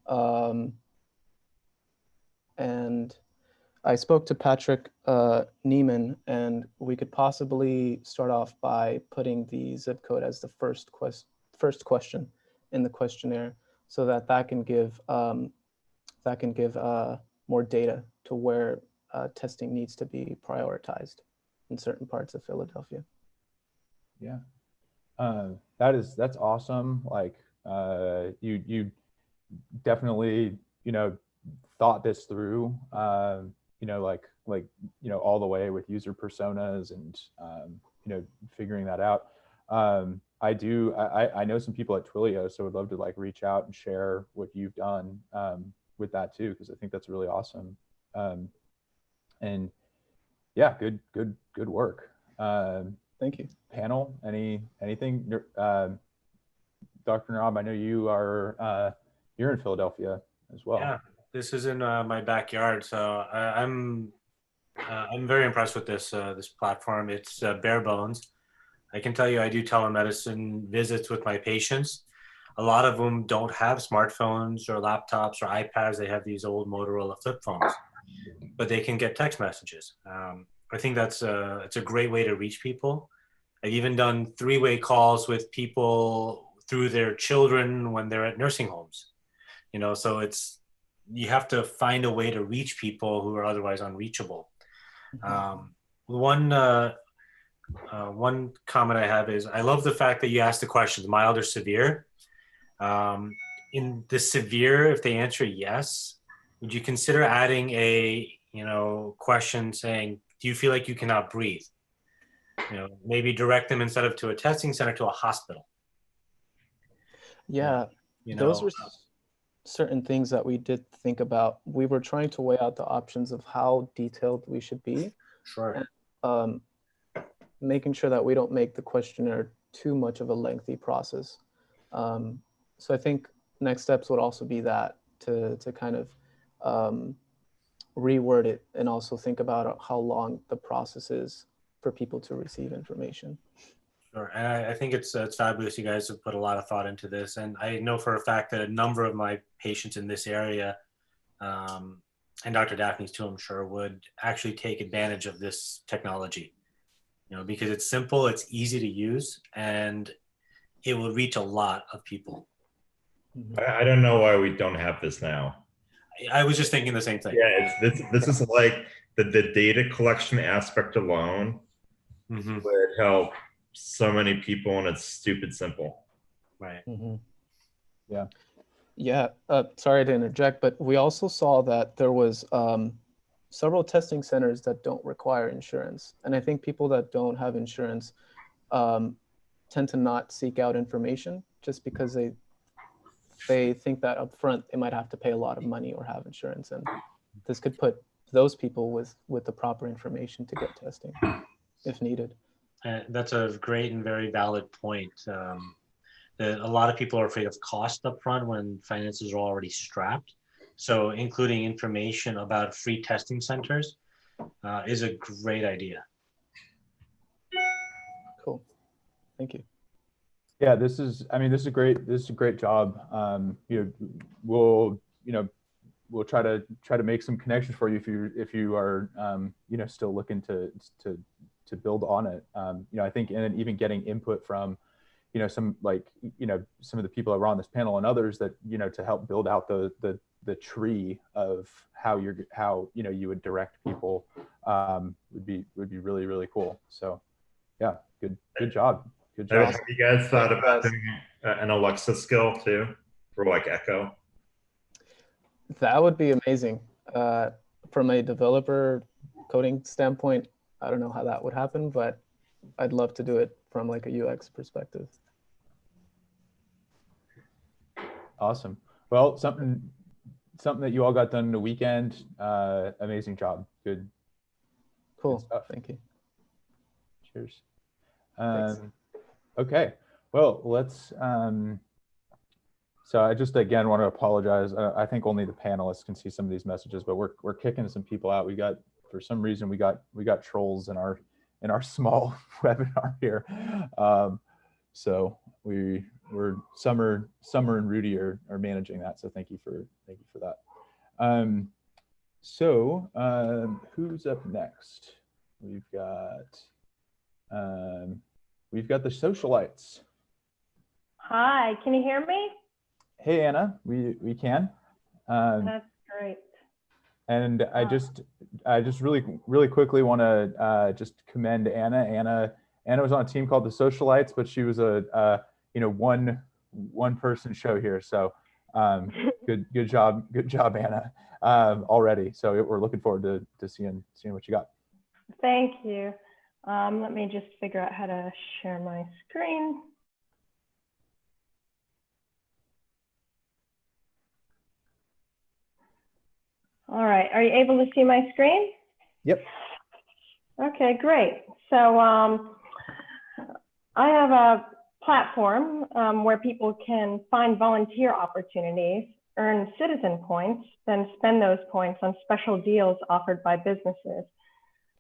And I spoke to Patrick Neeman, and we could possibly start off by putting the zip code as the first question in the questionnaire, so that can give more data to where testing needs to be prioritized in certain parts of Philadelphia. Yeah, that's awesome. Like you definitely thought this through. All the way with user personas and figuring that out. I know some people at Twilio, so would love to reach out and share what you've done with that too, because I think that's really awesome. And yeah, good work. Thank you. Panel, anything? Dr. Neerav, I know you're in Philadelphia as well. Yeah, this is in my backyard, so I'm very impressed with this platform. It's bare bones. I can tell you, I do telemedicine visits with my patients. A lot of them don't have smartphones or laptops or iPads. They have these old Motorola flip phones, but they can get text messages. I think it's a great way to reach people. I've even done three-way calls with people through their children when they're at nursing homes. So you have to find a way to reach people who are otherwise unreachable. One comment I have is I love the fact that you asked the questions, mild or severe. In the severe, if they answer yes, would you consider adding a, question saying, do you feel like you cannot breathe? Maybe direct them instead of to a testing center to a hospital. Yeah, those were certain things that we did think about. We were trying to weigh out the options of how detailed we should be. Sure. And, making sure that we don't make the questionnaire too much of a lengthy process. So I think next steps would also be that to kind of reword it and also think about how long the process is for people to receive information. Sure, and I think it's fabulous. You guys have put a lot of thought into this, and I know for a fact that a number of my patients in this area, and Dr. Daphne's too, I'm sure, would actually take advantage of this technology. Because it's simple, it's easy to use, and it will reach a lot of people. I don't know why we don't have this now. I was just thinking the same thing. Yeah, this is like the data collection aspect alone would help so many people, and it's stupid simple. Right. Yeah. Yeah. Sorry to interject, but we also saw that there was several testing centers that don't require insurance. And I think people that don't have insurance tend to not seek out information just because they think that up front they might have to pay a lot of money or have insurance. And this could put those people with the proper information to get testing if needed. That's a great and very valid point. That a lot of people are afraid of cost up front when finances are already strapped. So including information about free testing centers is a great idea. Cool. Thank you. Yeah, this is a great job. We'll try to make some connections for you if you are still looking to build on it. I think, and even getting input from some of the people that were on this panel and others that to help build out the tree of how you would direct people would be really, really cool. So yeah, good job. Good job. Have you guys thought about doing an Alexa skill too, for like Echo? That would be amazing. From a developer coding standpoint, I don't know how that would happen, but I'd love to do it from like a UX perspective. Awesome. Well, something that you all got done in the weekend. Amazing job. Good. Cool. Good stuff. Thank you. Cheers. Thanks. Okay. Well, let's. So I just again want to apologize. I think only the panelists can see some of these messages, but we're kicking some people out. For some reason we got trolls in our small webinar here. So we're Summer and Rudy are managing that. So thank you for that. So who's up next? We've got the socialites. Hi, can you hear me? Hey Anna, we can. That's great. And I just really quickly want to just commend Anna. Anna was on a team called the Socialites, but she was a one person show here. So good job Anna already. So we're looking forward to seeing what you got. Thank you. Let me just figure out how to share my screen. All right, are you able to see my screen? Yep. Okay, great. So I have a platform where people can find volunteer opportunities, earn citizen points, then spend those points on special deals offered by businesses.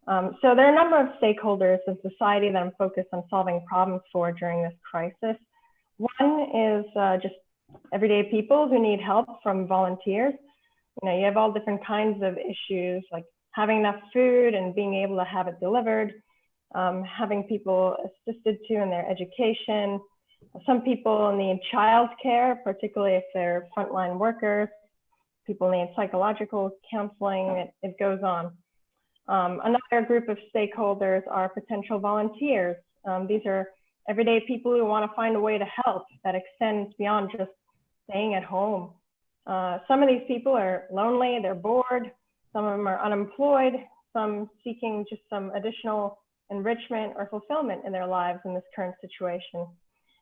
So there are a number of stakeholders in society that I'm focused on solving problems for during this crisis. One is just everyday people who need help from volunteers. You have all different kinds of issues like having enough food and being able to have it delivered, having people assisted to in their education. Some people need childcare, particularly if they're frontline workers. People need psychological counseling, it goes on. Another group of stakeholders are potential volunteers. These are everyday people who want to find a way to help that extends beyond just staying at home. Some of these people are lonely, they're bored, some of them are unemployed, some seeking just some additional enrichment or fulfillment in their lives in this current situation.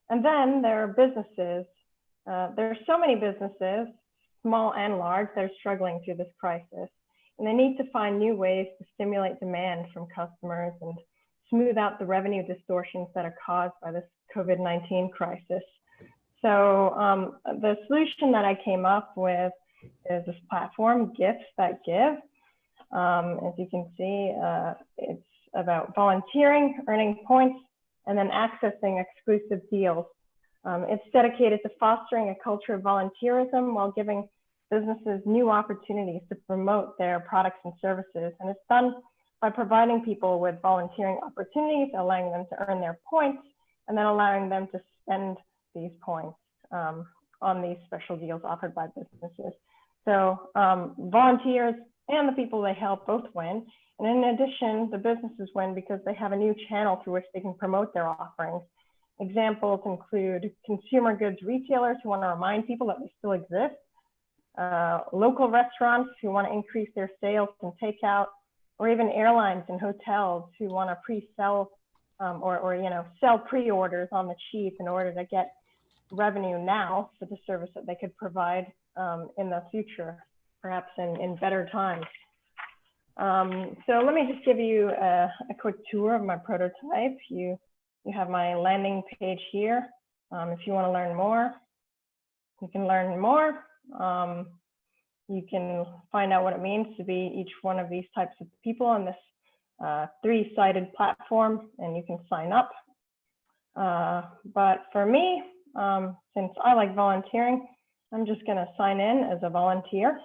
And then there are businesses. There are so many businesses, small and large, that are struggling through this crisis. And they need to find new ways to stimulate demand from customers and smooth out the revenue distortions that are caused by this COVID-19 crisis. So the solution that I came up with is this platform, Gifts That Give. As you can see, it's about volunteering, earning points, and then accessing exclusive deals. It's dedicated to fostering a culture of volunteerism while giving businesses new opportunities to promote their products and services. And it's done by providing people with volunteering opportunities, allowing them to earn their points, and then allowing them to spend these points on these special deals offered by businesses. So volunteers and the people they help both win. And in addition, the businesses win because they have a new channel through which they can promote their offerings. Examples include consumer goods retailers who want to remind people that they still exist, local restaurants who want to increase their sales from takeout, or even airlines and hotels who want to pre-sell or sell pre-orders on the cheap in order to get revenue now for the service that they could provide in the future, perhaps in better times. So let me just give you a quick tour of my prototype. You have my landing page here. If you want to learn more, you can learn more. You can find out what it means to be each one of these types of people on this three-sided platform, and you can sign up. But for me, since I like volunteering, I'm just going to sign in as a volunteer.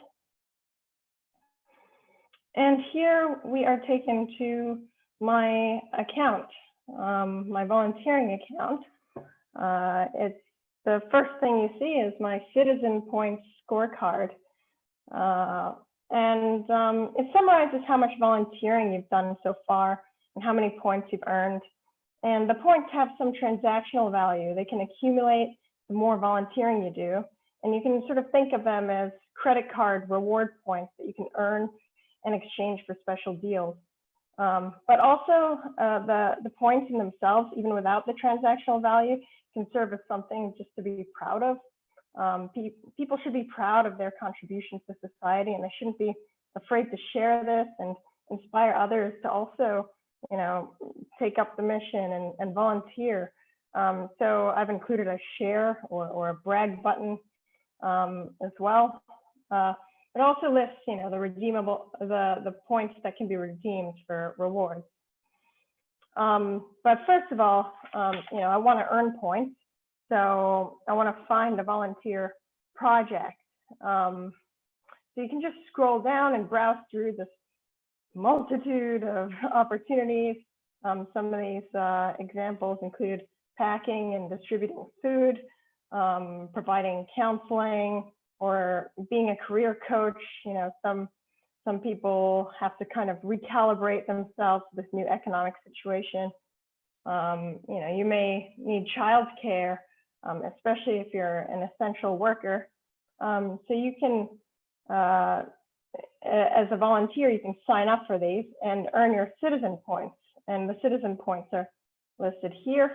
And here we are taken to my account, my volunteering account. It's the first thing you see is my Citizen Points scorecard. And it summarizes how much volunteering you've done so far and how many points you've earned. And the points have some transactional value. They can accumulate the more volunteering you do. And you can sort of think of them as credit card reward points that you can earn in exchange for special deals. But also the points in themselves, even without the transactional value, can serve as something just to be proud of. People should be proud of their contributions to society, and they shouldn't be afraid to share this and inspire others to also, take up the mission and volunteer. So I've included a share or a brag button as well. It also lists, the points that can be redeemed for rewards. But first of all, I want to earn points. So I want to find a volunteer project. So you can just scroll down and browse through this multitude of opportunities. Some of these examples include packing and distributing food, providing counseling, or being a career coach. Some people have to kind of recalibrate themselves to this new economic situation. You may need childcare, especially if you're an essential worker. So you can, as a volunteer, you can sign up for these and earn your citizen points. And the citizen points are listed here.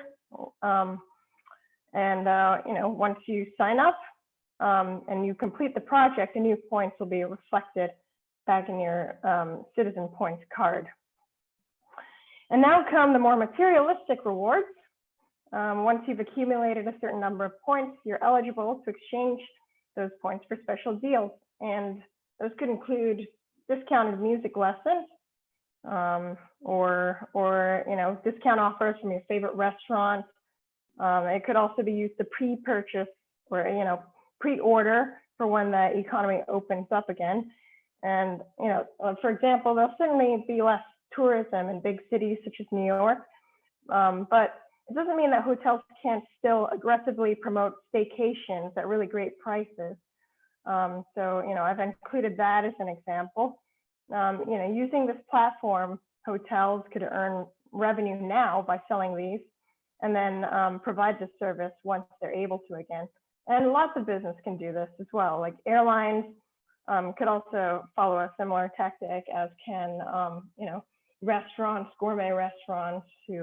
Once you sign up and you complete the project, the new points will be reflected back in your citizen points card. And now come the more materialistic rewards. Once you've accumulated a certain number of points, you're eligible to exchange those points for special deals. And those could include discounted music lessons or discount offers from your favorite restaurant. It could also be used to pre-purchase or, pre-order for when the economy opens up again. And, for example, there'll certainly be less tourism in big cities such as New York, but it doesn't mean that hotels can't still aggressively promote staycations at really great prices. I've included that as an example. Using this platform, hotels could earn revenue now by selling these and then provide the service once they're able to again. And lots of business can do this as well. Like airlines could also follow a similar tactic, as can, you know, restaurants, gourmet restaurants who,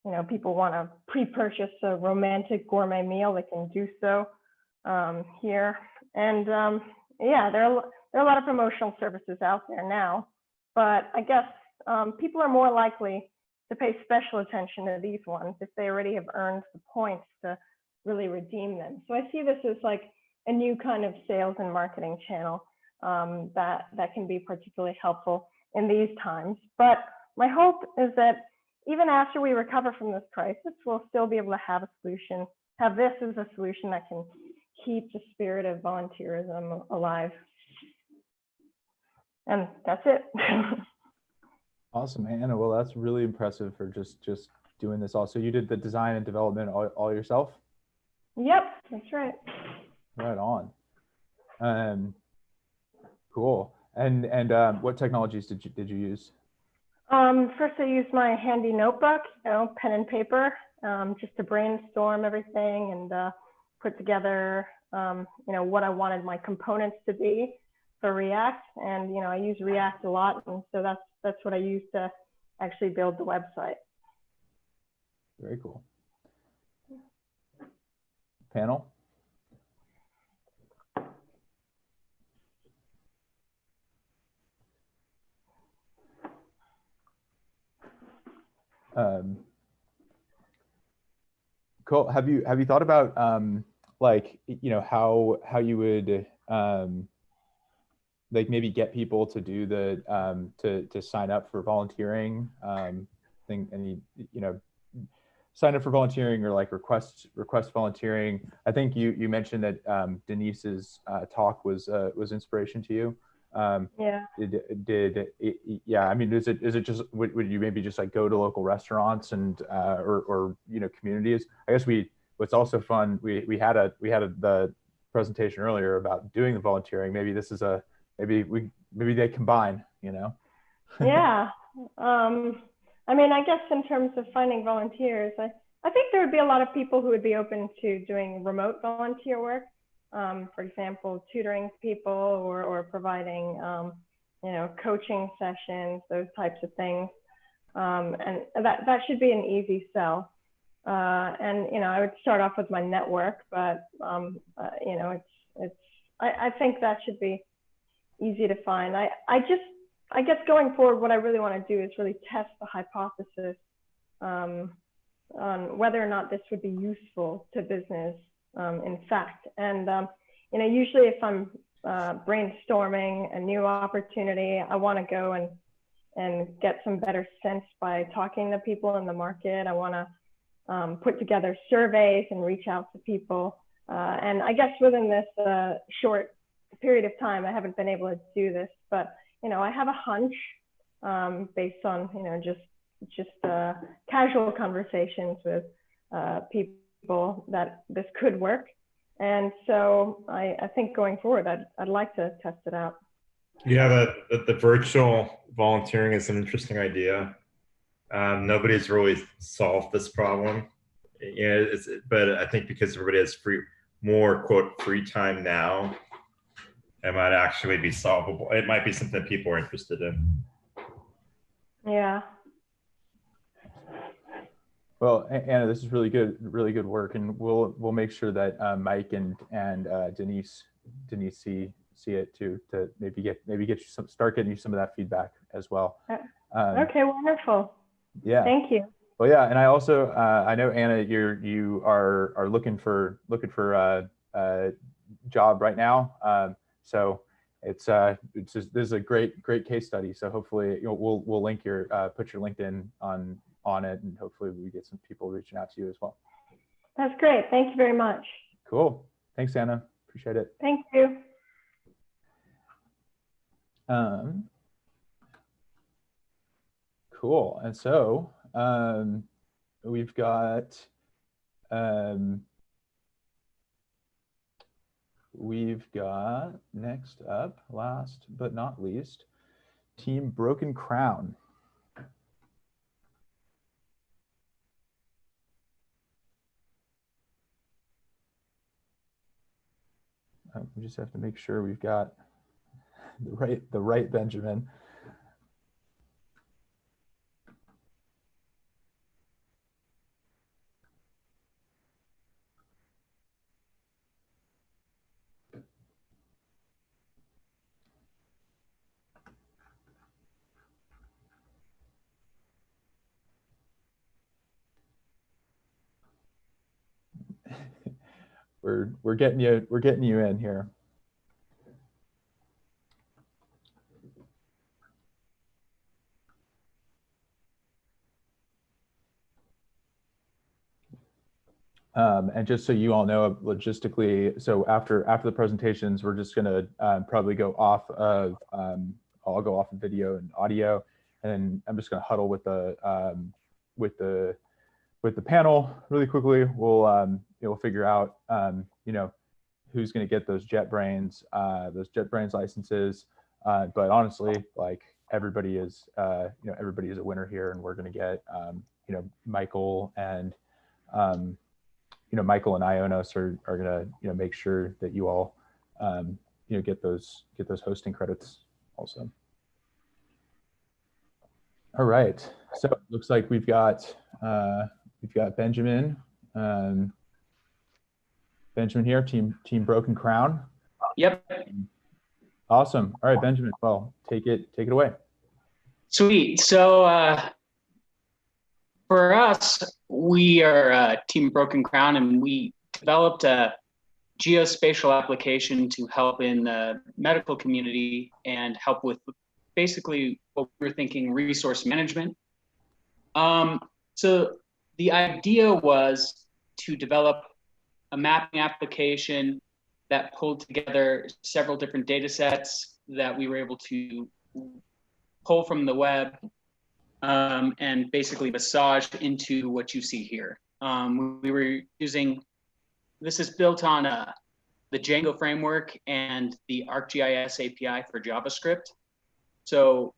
you know, people want to pre-purchase a romantic gourmet meal, they can do so here. And yeah, there are a lot of promotional services out there now, but I guess people are more likely to pay special attention to these ones if they already have earned the points to really redeem them. So I see this as like a new kind of sales and marketing channel that can be particularly helpful in these times. But my hope is that even after we recover from this crisis, we'll still be able to have a solution, have this as a solution that can keep the spirit of volunteerism alive. And that's it. Awesome, Anna. Well, that's really impressive for just doing this all. So you did the design and development all yourself? Yep, that's right. Right on. Cool. And what technologies did you use? First, I used my handy notebook, you know, pen and paper, just to brainstorm everything and put together, you know, what I wanted my components to be for React. And, you know, I use React a lot, and so that's what I use to actually build the website. Very cool. Panel? Cool. Have you thought about like, you know, how you would like maybe get people to do the to sign up for volunteering thing, and you know, sign up for volunteering or like request volunteering. I think you mentioned that Denise's talk was inspiration to you. Yeah. Yeah, I mean, is it just, would you maybe just like go to local restaurants and or you know, communities? I guess what's also fun, we had the presentation earlier about doing the volunteering. Maybe this is maybe they combine, you know? Yeah. I mean, I guess in terms of finding volunteers, I think there would be a lot of people who would be open to doing remote volunteer work. For example, tutoring people or providing, you know, coaching sessions, those types of things. And that should be an easy sell. And, you know, I would start off with my network, but, you know, I think that should be easy to find. I guess going forward, what I really want to do is really test the hypothesis on whether or not this would be useful to business, in fact. And, you know, usually if I'm brainstorming a new opportunity, I want to go and get some better sense by talking to people in the market. I want to put together surveys and reach out to people. And I guess within this short period of time, I haven't been able to do this, but, you know, I have a hunch based on, you know, just casual conversations with people that this could work. And so I think going forward, I'd like to test it out. Yeah, the virtual volunteering is an interesting idea. Nobody's really solved this problem. You know, but I think because everybody has more quote free time now, it might actually be solvable. It might be something people are interested in. Yeah. Well, Anna, this is really good work, and we'll make sure that Mike and Denise see it too, to maybe get you start getting you some of that feedback as well. Okay, wonderful. Yeah. Thank you. Well, yeah, and I also I know, Anna, you are looking for a job right now. So it's just, this is a great case study. So hopefully, you know, we'll link put your LinkedIn on it, and hopefully we get some people reaching out to you as well. That's great. Thank you very much. Cool. Thanks, Anna. Appreciate it. Thank you. Cool. And so we've got next up, last but not least, Team Broken Crown. We just have to make sure we've got the right Benjamin. We're getting you in here. And just so you all know, logistically, so after the presentations, we're just gonna probably go off of, I'll go off of video and audio, and then I'm just gonna huddle with the panel really quickly. We'll figure out who's gonna get those JetBrains licenses. But honestly, like everybody is everybody is a winner here, and we're gonna get Michael and Michael and Ionos are gonna make sure that you all get those hosting credits also. All right, so it looks like we've got Benjamin. Benjamin here, team Broken Crown. Yep. Awesome. All right, Benjamin. Well, take it away. Sweet. So for us, we are Team Broken Crown, and we developed a geospatial application to help in the medical community and help with basically what we were thinking, resource management. So the idea was to develop a mapping application that pulled together several different data sets that we were able to pull from the web and basically massage into what you see here. We were using, this is built on the Django framework and the ArcGIS API for JavaScript. So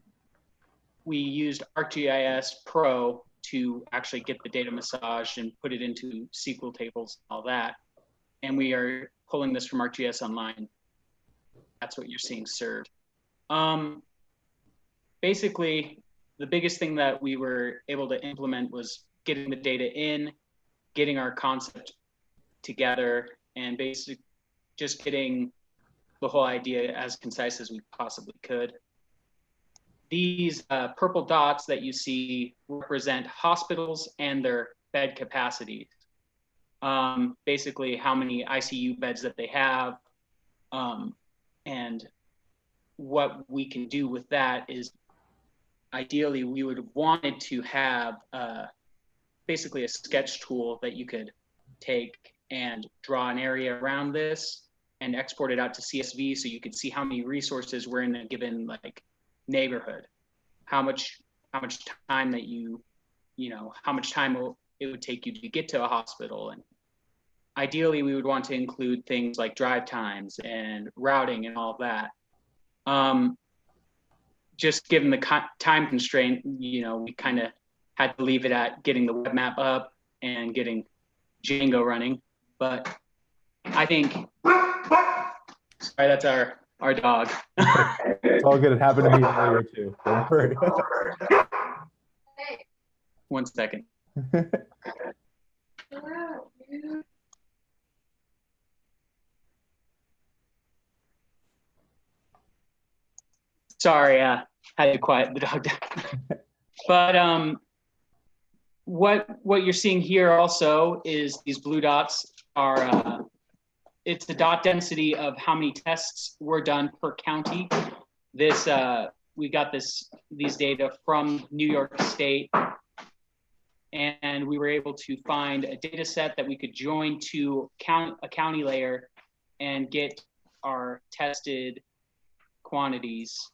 we used ArcGIS Pro to actually get the data massaged and put it into SQL tables and all that. And we are pulling this from ArcGIS Online. That's what you're seeing served. Basically, the biggest thing that we were able to implement was getting the data in, getting our concept together, and basically just getting the whole idea as concise as we possibly could. These purple dots that you see represent hospitals and their bed capacity. Basically how many ICU beds that they have, and what we can do with that is ideally we would have wanted to have basically a sketch tool that you could take and draw an area around this and export it out to CSV so you could see how many resources were in a given neighborhood, how much time that how much time it would take you to get to a hospital. And ideally we would want to include things like drive times and routing and all of that. Just given the time constraint, we kind of had to leave it at getting the web map up and getting Django running. But I think, sorry, that's our dog. It's all good. It happened to me earlier too. Don't worry. One second. Sorry, had to quiet the dog down. But what you're seeing here also is these blue dots are it's the dot density of how many tests were done per county. This we got these data from New York State, and we were able to find a data set that we could join to a county layer and get our tested quantities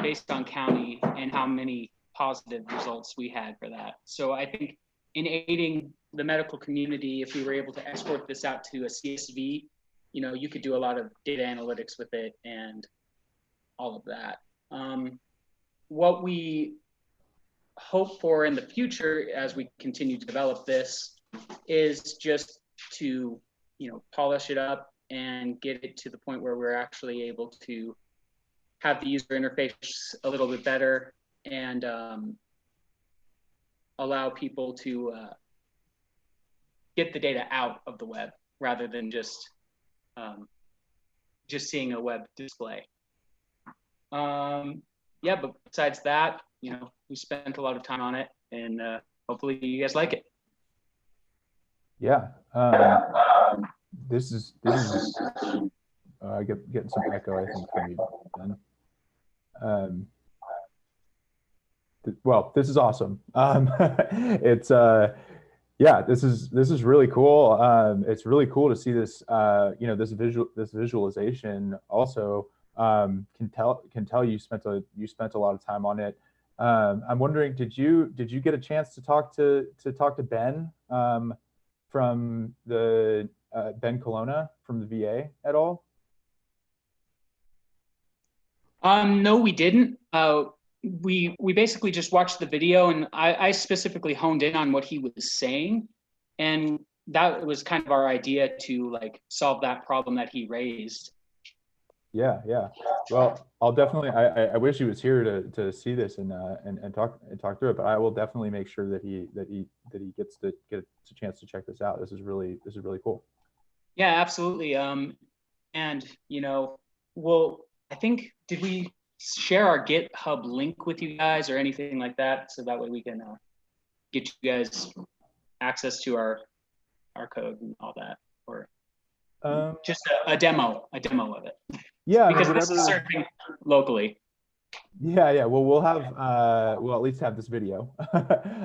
based on county and how many positive results we had for that. So I think in aiding the medical community, if we were able to export this out to a CSV, you could do a lot of data analytics with it and all of that. What we hope for in the future as we continue to develop this is just to polish it up and get it to the point where we're actually able to have the user interface a little bit better and allow people to get the data out of the web rather than just seeing a web display. Yeah, but besides that, you know, we spent a lot of time on it, and hopefully you guys like it. Yeah. This is getting some echo, I think, from you, Ben. Well, this is awesome. It's yeah, this is really cool. It's really cool to see this, you know, this visualization also can tell you spent a lot of time on it. I'm wondering, did you get a chance to talk to Ben from the Ben Colonna from the VA at all? No, we didn't. We basically just watched the video, and I specifically honed in on what he was saying, and that was kind of our idea to like solve that problem that he raised. Yeah. Well, I'll definitely. I wish he was here to see this and talk through it. But I will definitely make sure that he gets a chance to check this out. This is really cool. Yeah, absolutely. And you know, I think, did we share our GitHub link with you guys or anything like that, so that way we can get you guys access to our code and all that, or just a demo of it? Yeah, because this is serving locally. Yeah. Well, we'll at least have this video.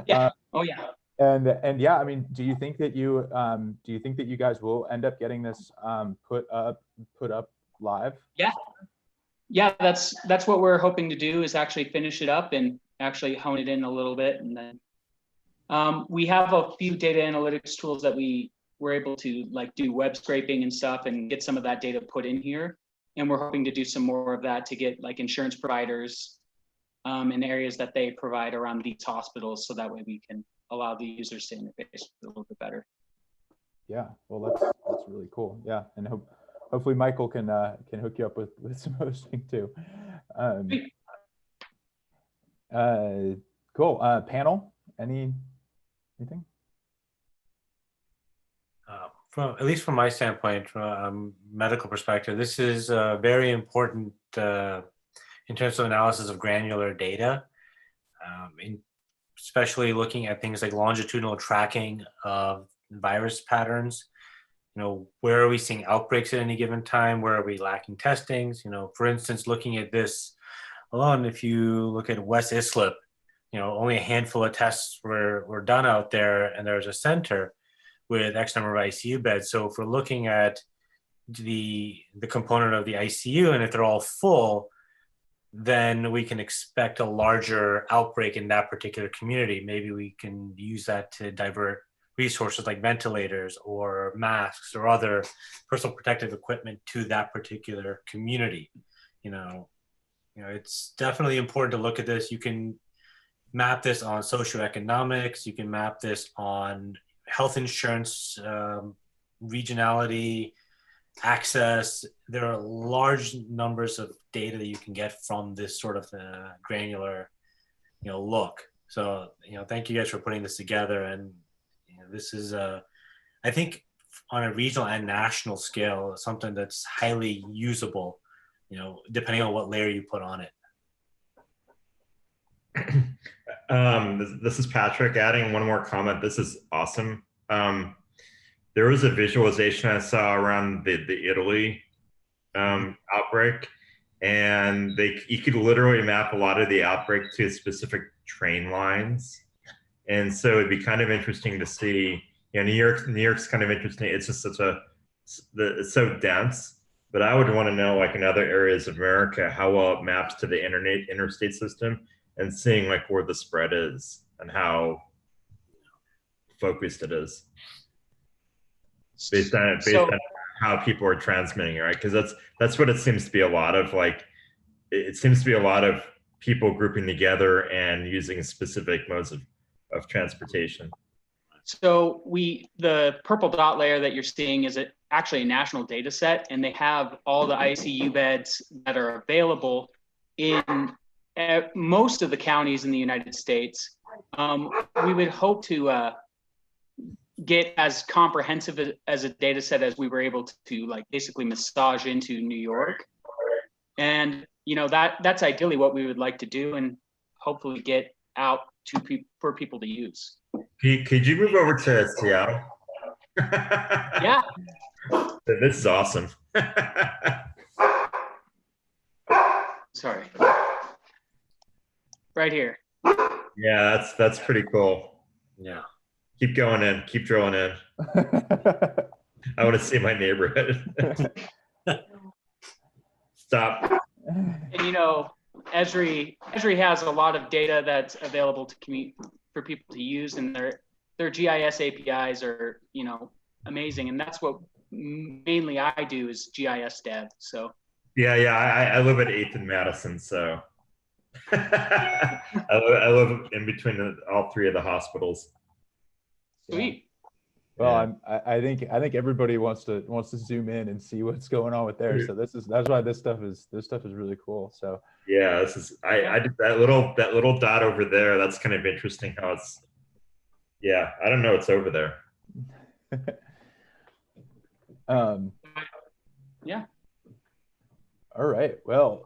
Yeah. Oh yeah. And yeah, I mean, do you think that you guys will end up getting this put up live? Yeah, that's what we're hoping to do, is actually finish it up and actually hone it in a little bit. And then we have a few data analytics tools that we were able to like do web scraping and stuff and get some of that data put in here. And we're hoping to do some more of that to get like insurance providers in areas that they provide around these hospitals, so that way we can allow the users to interface a little bit better. Yeah, well, that's really cool. Yeah, and hopefully Michael can hook you up with some hosting too. Cool. Panel, anything? At least from my standpoint, from a medical perspective, this is very important in terms of analysis of granular data, especially looking at things like longitudinal tracking of virus patterns. You know, where are we seeing outbreaks at any given time? Where are we lacking testings? You know, for instance, looking at this alone, if you look at West Islip, you know, only a handful of tests were done out there, and there's a center with X number of ICU beds. So if we're looking at the component of the ICU, and if they're all full, then we can expect a larger outbreak in that particular community. Maybe we can use that to divert resources like ventilators or masks or other personal protective equipment to that particular community. You know, it's definitely important to look at this. You can map this on socioeconomics. You can map this on health insurance, regionality, access. There are large numbers of data that you can get from this sort of granular, look. So, thank you guys for putting this together. And this is, I think, on a regional and national scale, something that's highly usable, depending on what layer you put on it. This is Patrick. Adding one more comment. This is awesome. There was a visualization I saw around the Italy outbreak, and you could literally map a lot of the outbreak to specific train lines. And so it'd be kind of interesting to see, New York's kind of interesting. It's just it's so dense, but I would want to know, like in other areas of America, how well it maps to the interstate system, and seeing like where the spread is and how focused it is based on how people are transmitting it, right? Because that's what it seems to be a lot of. Like, it seems to be a lot of people grouping together and using specific modes of transportation. So the purple dot layer that you're seeing is actually a national data set, and they have all the ICU beds that are available in most of the counties in the United States. We would hope to get as comprehensive as a data set as we were able to like basically massage into New York. And that's ideally what we would like to do, and hopefully get out to for people to use. Pete, could you move over to Seattle? Yeah. This is awesome. Sorry. Right here. Yeah, that's pretty cool. Yeah. Keep going in. Keep drilling in. I want to see my neighborhood. Stop. And Esri has a lot of data that's available for people to use, and their GIS APIs are amazing, and that's what mainly I do is GIS dev. So yeah, I live at 8th and Madison, so I live in between all three of the hospitals. Sweet. Well, I think everybody wants to zoom in and see what's going on with there. So that's why this stuff is really cool. So yeah, I did that little dot over there. That's kind of interesting how it's. Yeah, I don't know what's over there. Yeah. All right. Well,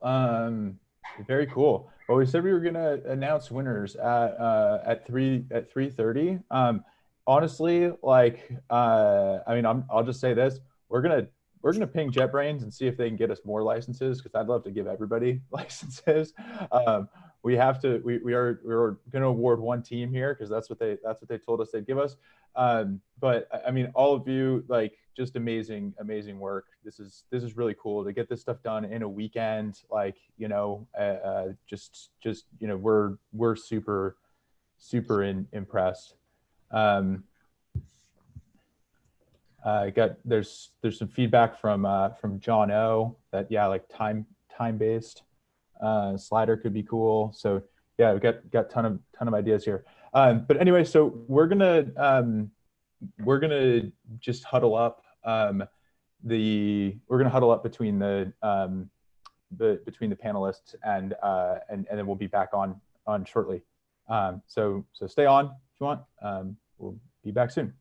very cool. Well, we said we were gonna announce winners at 3:30. Honestly, like, I'll just say this: we're gonna ping JetBrains and see if they can get us more licenses, because I'd love to give everybody licenses. We're gonna award one team here because that's what they told us they'd give us. But I mean, all of you, like, just amazing work. This is really cool to get this stuff done in a weekend. Like, we're super impressed. There's some feedback from John O that like time based slider could be cool. So yeah, we got ton of ideas here. But anyway, so we're gonna just huddle up. We're gonna huddle up between the panelists, and then we'll be back on shortly. So stay on if you want. We'll be back soon.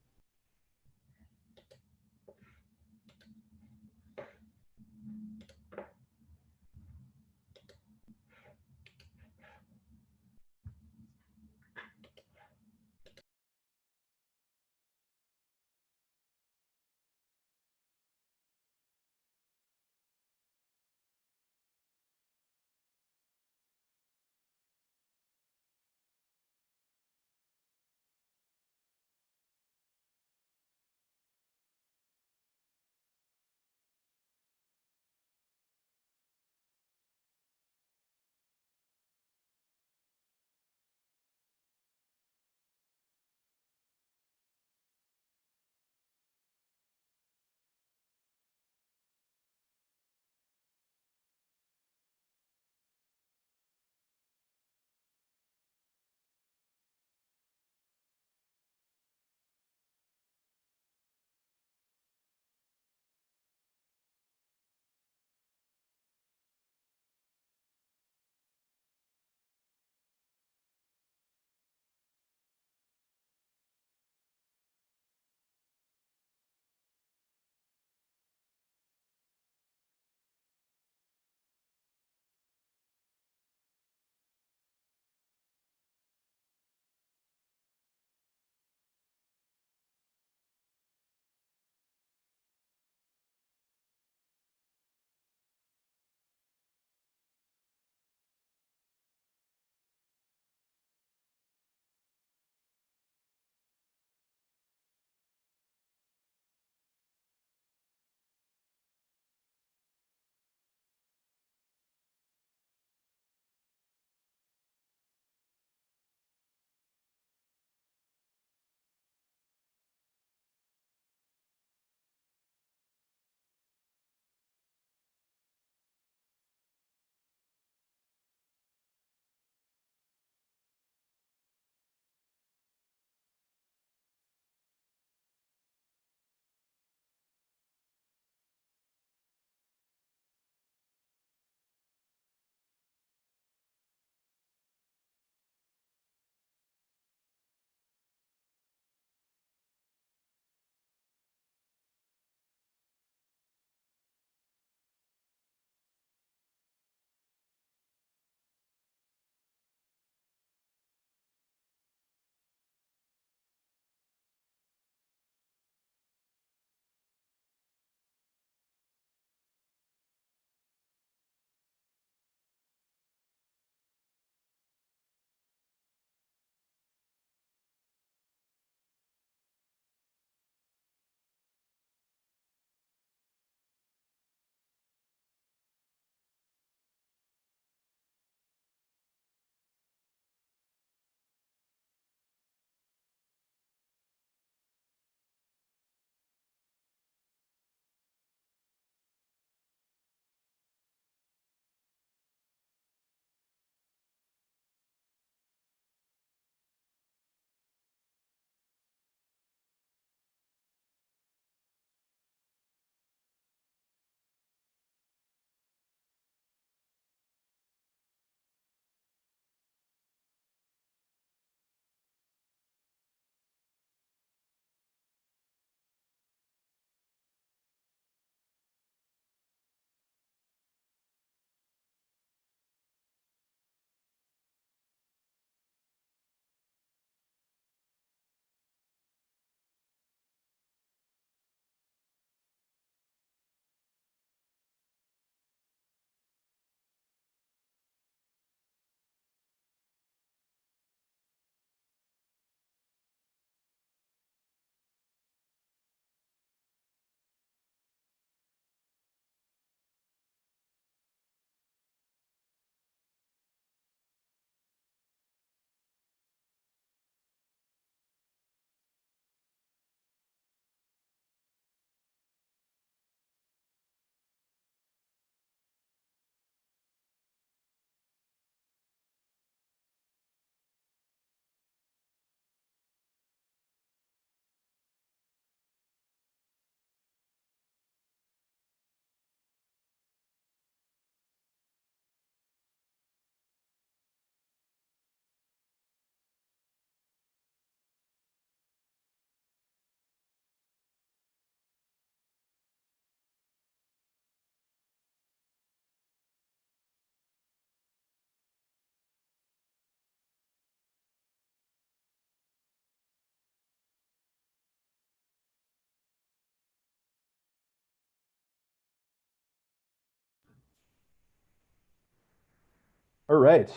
All right.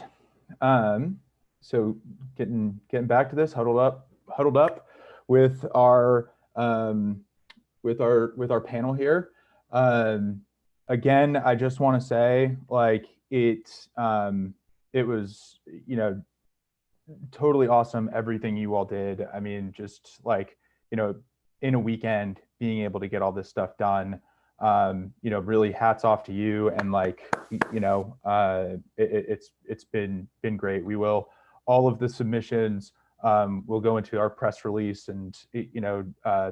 So getting back to this, huddled up with our panel here. Again, I just want to say, like, it was, totally awesome everything you all did. I mean, just like, in a weekend being able to get all this stuff done. Really hats off to you, and like, it's been great. We will, all of the submissions will go into our press release, and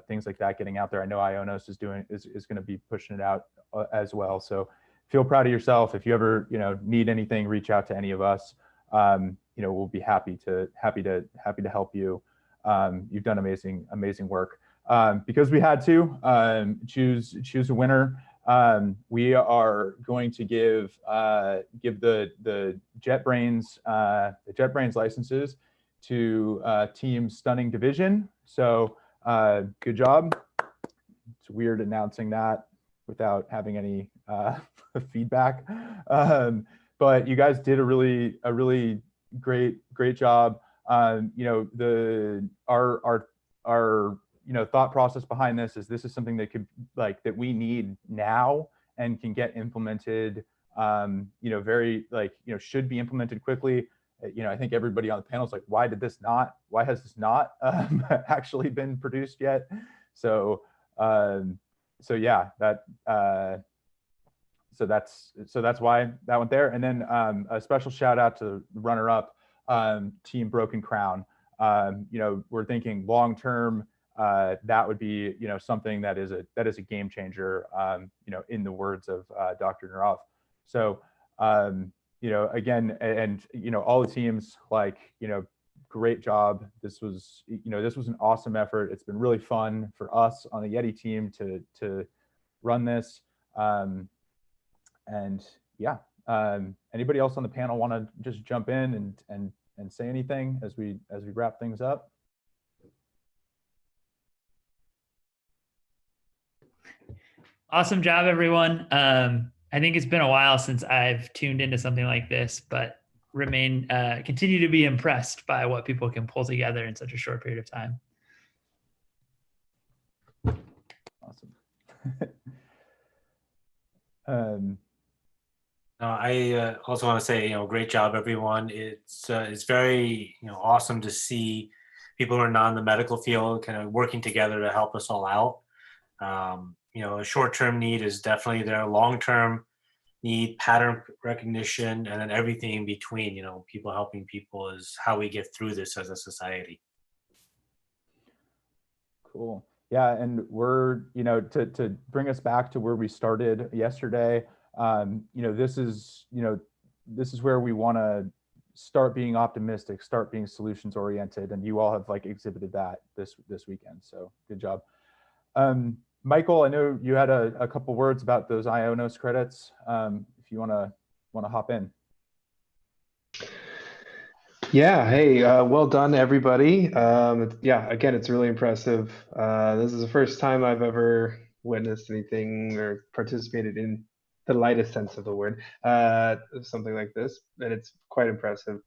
things like that getting out there. I know Ionos is going to be pushing it out as well. So feel proud of yourself. If you ever need anything, reach out to any of us. We'll be happy to help you. You've done amazing work. Because we had to choose a winner, we are going to give the JetBrains licenses to Team Stunning Division. So good job. It's weird announcing that without having any feedback, but you guys did a really great job. Our thought process behind this is something that we need now and can get implemented, should be implemented quickly. I think everybody on the panel is like, why has this not actually been produced yet? So yeah, so that's why that went there. And then a special shout out to the runner up, Team Broken Crown. We're thinking long term, that would be something that is a game changer, in the words of Dr. Neerav. So again, and all the teams, like, great job. This was an awesome effort. It's been really fun for us on the Yeti team to run this. And yeah, anybody else on the panel want to just jump in and say anything as we wrap things up? Awesome job, everyone. I think it's been a while since I've tuned into something like this, but continue to be impressed by what people can pull together in such a short period of time. Awesome. I also want to say, great job, everyone. It's very, awesome to see people who are not in the medical field kind of working together to help us all out. A short-term need is definitely there. Long-term need, pattern recognition, and then everything in between. People helping people is how we get through this as a society. Cool. Yeah, and we're, to bring us back to where we started yesterday. This is where we want to start being optimistic, start being solutions oriented, and you all have exhibited that this weekend. So good job. Michael, I know you had a couple words about those Ionos credits. If you want to hop in. Yeah, hey, well done, everybody. Again, it's really impressive. This is the first time I've ever witnessed anything or participated in the lightest sense of the word, something like this, and it's quite impressive.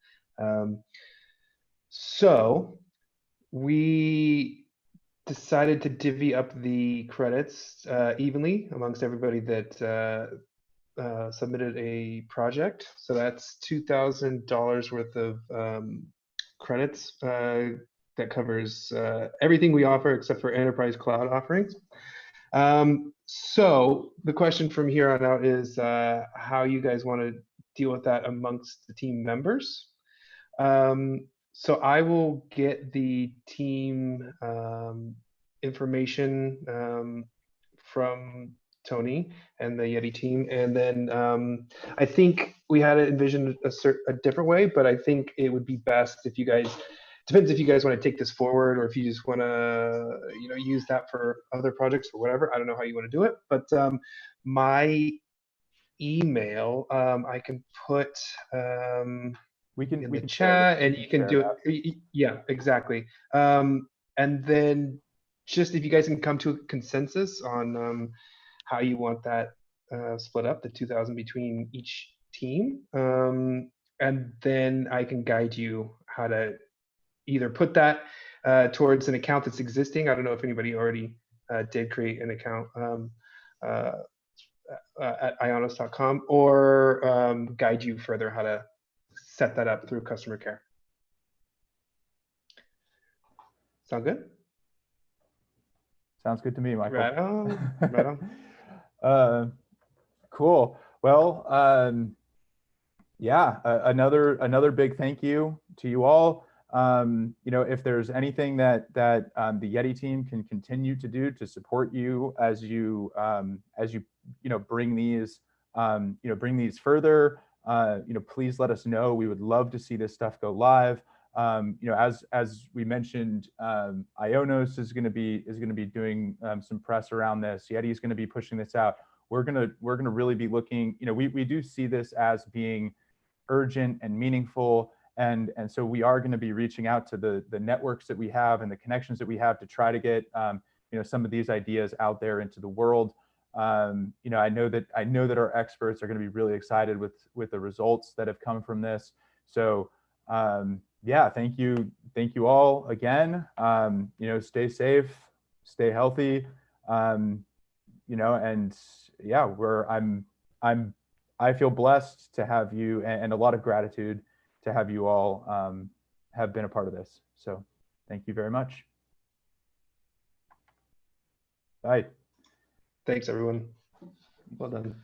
So we decided to divvy up the credits evenly amongst everybody that submitted a project. So that's $2,000 worth of credits that covers everything we offer except for enterprise cloud offerings. So the question from here on out is how you guys want to deal with that amongst the team members. So I will get the team information from Tony and the Yeti team, and then I think we had to envision a different way, but I think it would be best if you guys, depends if you guys want to take this forward or if you just want to use that for other projects or whatever. I don't know how you want to do it, but my email I can put we can chat, and you can do it. Yeah, exactly. And then just if you guys can come to a consensus on how you want that split up, the 2,000 between each team, and then I can guide you how to either put that towards an account that's existing. I don't know if anybody already did create an account at ionos.com, or guide you further how to set that up through customer care. Sound good? Sounds good to me, Michael. Right on. Right on. Cool. Well, yeah, another big thank you to you all. You know, if there's anything that the Yeti team can continue to do to support you as you bring these bring these further, please let us know. We would love to see this stuff go live. As we mentioned, Ionos is going to be doing some press around this. Yeti is going to be pushing this out. We're gonna really be looking. We do see this as being urgent and meaningful, and so we are going to be reaching out to the networks that we have and the connections that we have to try to get some of these ideas out there into the world. I know that our experts are going to be really excited with the results that have come from this. So yeah, thank you all again. Stay safe, stay healthy, and yeah, I feel blessed to have you, and a lot of gratitude to have you all have been a part of this. So thank you very much. Bye. Thanks, everyone. Well done.